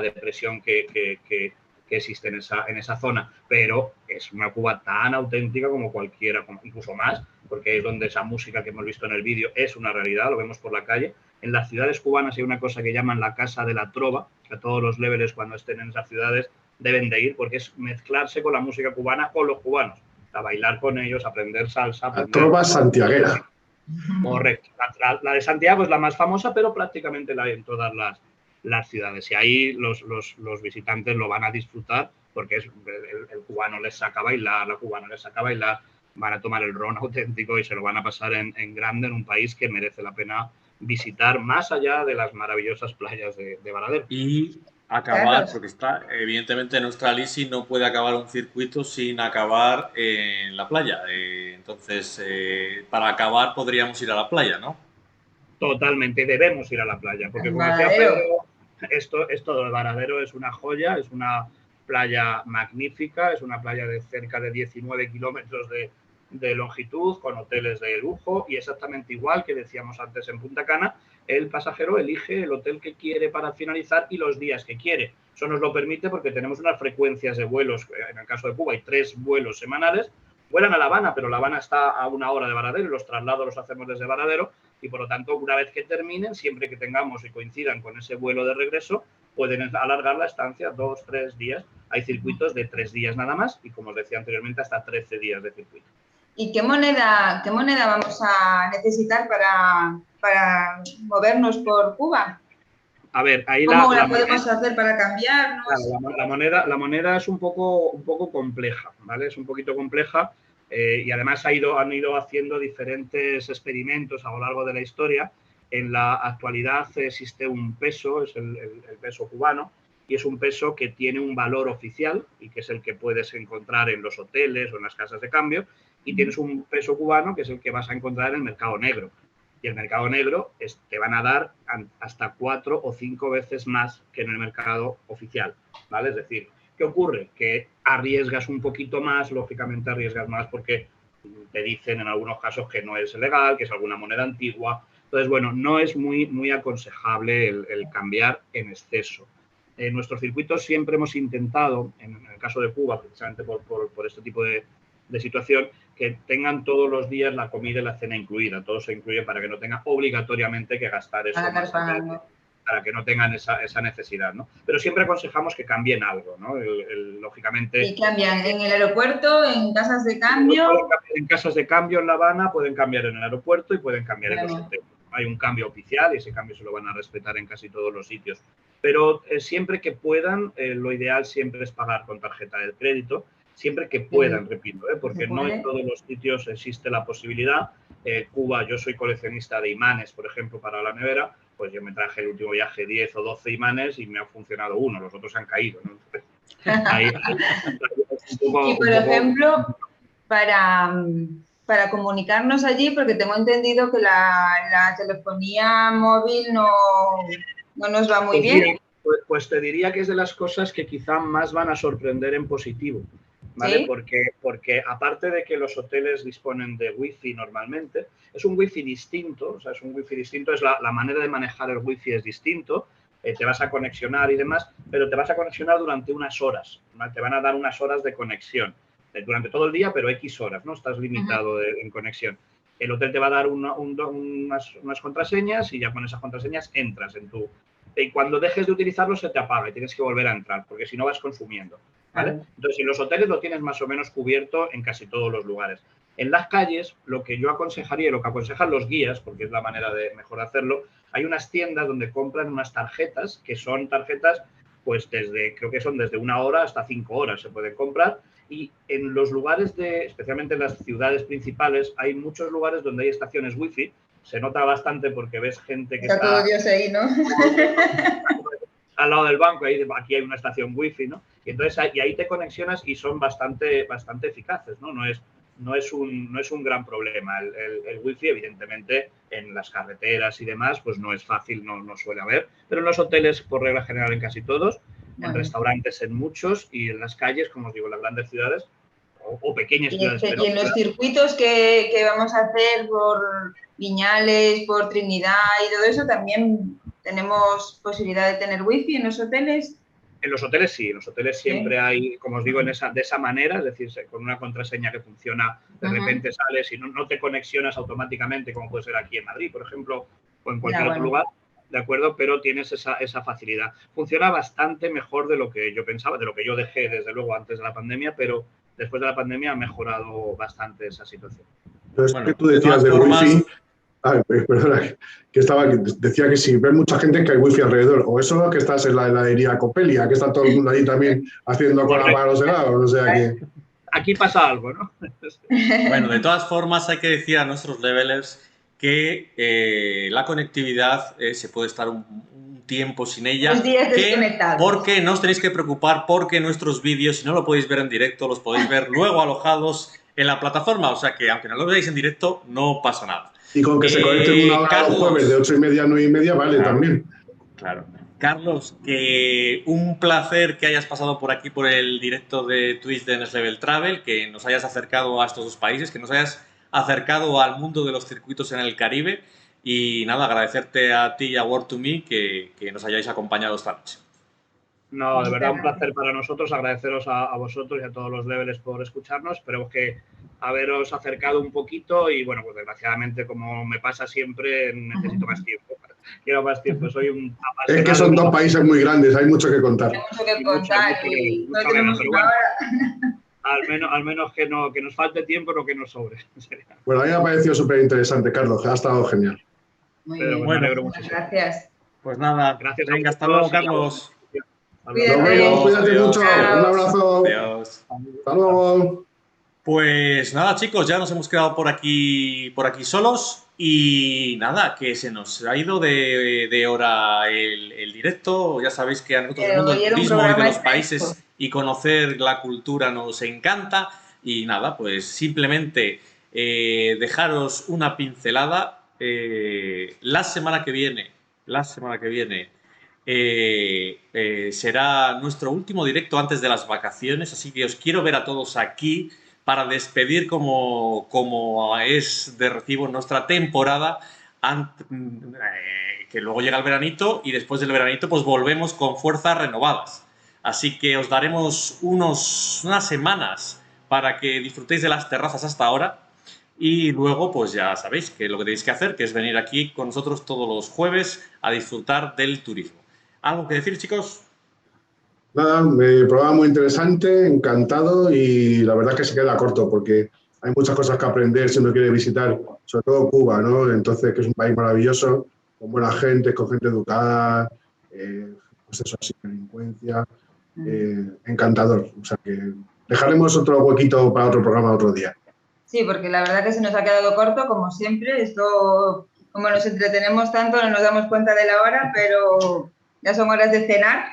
depresión que existe en esa zona. Pero es una Cuba tan auténtica como cualquiera, incluso más, porque es donde esa música que hemos visto en el vídeo es una realidad, lo vemos por la calle. En las ciudades cubanas hay una cosa que llaman la Casa de la Trova, que a todos los leveles cuando estén en esas ciudades deben de ir, porque es mezclarse con la música cubana con los cubanos, a bailar con ellos, aprender salsa. La Trova santiaguera. Correcto. La de Santiago es la más famosa, pero prácticamente la hay en todas las ciudades. Y ahí los visitantes lo van a disfrutar porque el cubano les saca a bailar, la cubana les saca a bailar, van a tomar el ron auténtico y se lo van a pasar en grande en un país que merece la pena visitar más allá de las maravillosas playas de Varadero. Y acabar, porque está, evidentemente nuestra Lisi no puede acabar un circuito sin acabar en la playa. Entonces, para acabar podríamos ir a la playa, ¿no? Totalmente, debemos ir a la playa, porque como decía Pedro, esto de Varadero es una joya, es una playa magnífica, es una playa de cerca de 19 kilómetros de longitud, con hoteles de lujo, y exactamente igual que decíamos antes en Punta Cana, el pasajero elige el hotel que quiere para finalizar y los días que quiere. Eso nos lo permite porque tenemos unas frecuencias de vuelos, en el caso de Cuba hay 3 vuelos semanales, vuelan a La Habana, pero La Habana está a 1 hora de Varadero y los traslados los hacemos desde Varadero, y por lo tanto, una vez que terminen, siempre que tengamos y coincidan con ese vuelo de regreso, pueden alargar la estancia 2, 3 días. Hay circuitos de 3 días nada más y, como os decía anteriormente, hasta 13 días de circuito. ¿Y qué moneda vamos a necesitar para movernos por Cuba? A ver, ahí ¿Cómo la podemos hacer para cambiarnos? Claro, la moneda es un poco compleja, ¿vale? Es un poquito compleja y además han ido haciendo diferentes experimentos a lo largo de la historia. En la actualidad existe un peso, es el peso cubano, y es un peso que tiene un valor oficial y que es el que puedes encontrar en los hoteles o en las casas de cambio, y tienes un peso cubano que es el que vas a encontrar en el mercado negro. Y el mercado negro te van a dar hasta 4 o 5 veces más que en el mercado oficial, ¿vale? Es decir, ¿qué ocurre? Que arriesgas un poquito más, lógicamente arriesgas más porque te dicen en algunos casos que no es legal, que es alguna moneda antigua. Entonces, bueno, no es muy aconsejable el cambiar en exceso. En nuestros circuitos siempre hemos intentado, en el caso de Cuba, precisamente por este tipo de situación, que tengan todos los días la comida y la cena incluida. Todo se incluye para que no tengan obligatoriamente que gastar eso. Para que no tengan esa necesidad, ¿no? Pero siempre aconsejamos que cambien algo, ¿no? Lógicamente... ¿Y cambian en el aeropuerto, en casas de cambio? Pueden cambiar en casas de cambio en La Habana, pueden cambiar en el aeropuerto y pueden cambiar en los hoteles. Hay un cambio oficial y ese cambio se lo van a respetar en casi todos los sitios. Pero siempre que puedan, lo ideal siempre es pagar con tarjeta de crédito, siempre que puedan, repito, porque no en todos los sitios existe la posibilidad. Cuba, yo soy coleccionista de imanes, por ejemplo, para la nevera, pues yo me traje el último viaje 10 o 12 imanes y me ha funcionado uno, los otros han caído, ¿no? Y por ejemplo, para comunicarnos allí, porque tengo entendido que la telefonía móvil no nos va muy bien. Pues te diría que es de las cosas que quizá más van a sorprender en positivo, ¿vale? ¿Sí? Porque aparte de que los hoteles disponen de wifi normalmente, es un wifi distinto, o sea, es la manera de manejar el wifi es distinto, te vas a conexionar y demás, pero te vas a conexionar durante unas horas, ¿vale? Te van a dar unas horas de conexión, durante todo el día, pero X horas, ¿no? Estás limitado en conexión. El hotel te va a dar unas contraseñas y ya con esas contraseñas entras en tu... Y cuando dejes de utilizarlo se te apaga y tienes que volver a entrar, porque si no vas consumiendo, ¿vale? Entonces, en los hoteles lo tienes más o menos cubierto en casi todos los lugares. En las calles, lo que yo aconsejaría, lo que aconsejan los guías, porque es la manera de mejor hacerlo, hay unas tiendas donde compran unas tarjetas, que son tarjetas, pues creo que son desde 1 hora hasta 5 horas se pueden comprar, y en los lugares especialmente en las ciudades principales, hay muchos lugares donde hay estaciones wifi. Se nota bastante porque ves gente que está todo Dios ahí, ¿no? Al lado del banco, aquí hay una estación wifi, ¿no? Y entonces ahí te conexionas y son bastante eficaces, ¿no? No es un gran problema. El wifi, evidentemente, en las carreteras y demás, pues no es fácil, no suele haber. Pero en los hoteles, por regla general, en casi todos, en restaurantes en muchos y en las calles, como os digo, en las grandes ciudades o pequeñas ciudades. Y en los circuitos que vamos a hacer por Viñales, por Trinidad y todo eso, ¿también tenemos posibilidad de tener wifi en los hoteles? En los hoteles sí, en los hoteles siempre hay, como os digo, de esa manera, es decir, con una contraseña que funciona, de repente sales y no te conexionas automáticamente, como puede ser aquí en Madrid, por ejemplo, o en cualquier otro lugar, ¿de acuerdo? Pero tienes esa facilidad. Funciona bastante mejor de lo que yo pensaba, de lo que yo dejé, desde luego, antes de la pandemia, pero después de la pandemia ha mejorado bastante esa situación. Entonces, ¿qué tú decías del wifi? Perdona, decía que si ves mucha gente que hay wifi alrededor, o eso que estás en la heladería Copelia, que está todo el mundo ahí también haciendo cola para los helados, o sea que... Aquí pasa algo, ¿no? Bueno, de todas formas hay que decir a nuestros levelers que la conectividad se puede estar un tiempo sin ella, Los días desconectados. porque no os tenéis que preocupar porque nuestros vídeos, si no lo podéis ver en directo, los podéis ver luego alojados en la plataforma, o sea que aunque no lo veáis en directo, no pasa nada. Y con que se conecten una hora Carlos, los jueves de 8:30 a 9:30, vale, claro, también. Claro. Carlos, que un placer que hayas pasado por aquí por el directo de Twitch de Next Level Travel, que nos hayas acercado a estos dos países, que nos hayas acercado al mundo de los circuitos en el Caribe. Y nada, agradecerte a ti y a Word2Me que nos hayáis acompañado esta noche. No, de verdad un placer para nosotros, agradeceros a vosotros y a todos los leveles por escucharnos. Esperemos que haberos acercado un poquito y, bueno, pues desgraciadamente, como me pasa siempre, necesito más tiempo. Quiero más tiempo, soy un apasionado. Es que son dos países muy grandes, hay mucho que contar. Hay mucho que contar y no tenemos pero una bueno, hora. al menos que nos falte tiempo, no que nos sobre. Bueno, a mí me ha parecido súper interesante, Carlos, ha estado genial. Muy Pero bien, me alegro mucho. Gracias. Pues nada, Gracias venga, a hasta vosotros. luego, Carlos. Nos vemos, cuídate Adiós. mucho, un abrazo. Adiós. Hasta luego. Pues nada, chicos, ya nos hemos quedado por aquí solos y nada, que se nos ha ido de hora el directo. Ya sabéis que a nosotros el mundo del turismo y de los países y conocer la cultura nos encanta. Y nada, pues simplemente dejaros una pincelada. La semana que viene será nuestro último directo antes de las vacaciones, así que os quiero ver a todos aquí para despedir como es de recibo nuestra temporada, que luego llega el veranito y después del veranito pues volvemos con fuerzas renovadas. Así que os daremos unas semanas para que disfrutéis de las terrazas hasta ahora y luego pues ya sabéis que lo que tenéis que hacer, que es venir aquí con nosotros todos los jueves a disfrutar del turismo. ¿Algo que decir, chicos? Nada, programa muy interesante, encantado y la verdad es que se queda corto porque hay muchas cosas que aprender si uno quiere visitar, sobre todo Cuba, ¿no? Entonces, que es un país maravilloso, con buena gente, con gente educada, pues eso, sin delincuencia, encantador. O sea que dejaremos otro huequito para otro programa otro día. Sí, porque la verdad que se nos ha quedado corto, como siempre. Esto, como nos entretenemos tanto, no nos damos cuenta de la hora, pero ya son horas de cenar.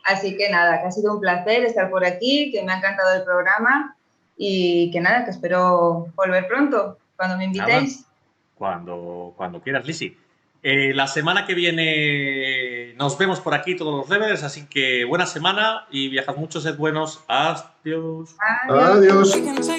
Así que nada, que ha sido un placer estar por aquí, que me ha encantado el programa y que nada, que espero volver pronto, cuando me invitéis. Cuando quieras, Lisi. La semana que viene nos vemos por aquí todos los levelers, así que buena semana y viajad mucho, sed buenos. Adiós. Adiós. Adiós.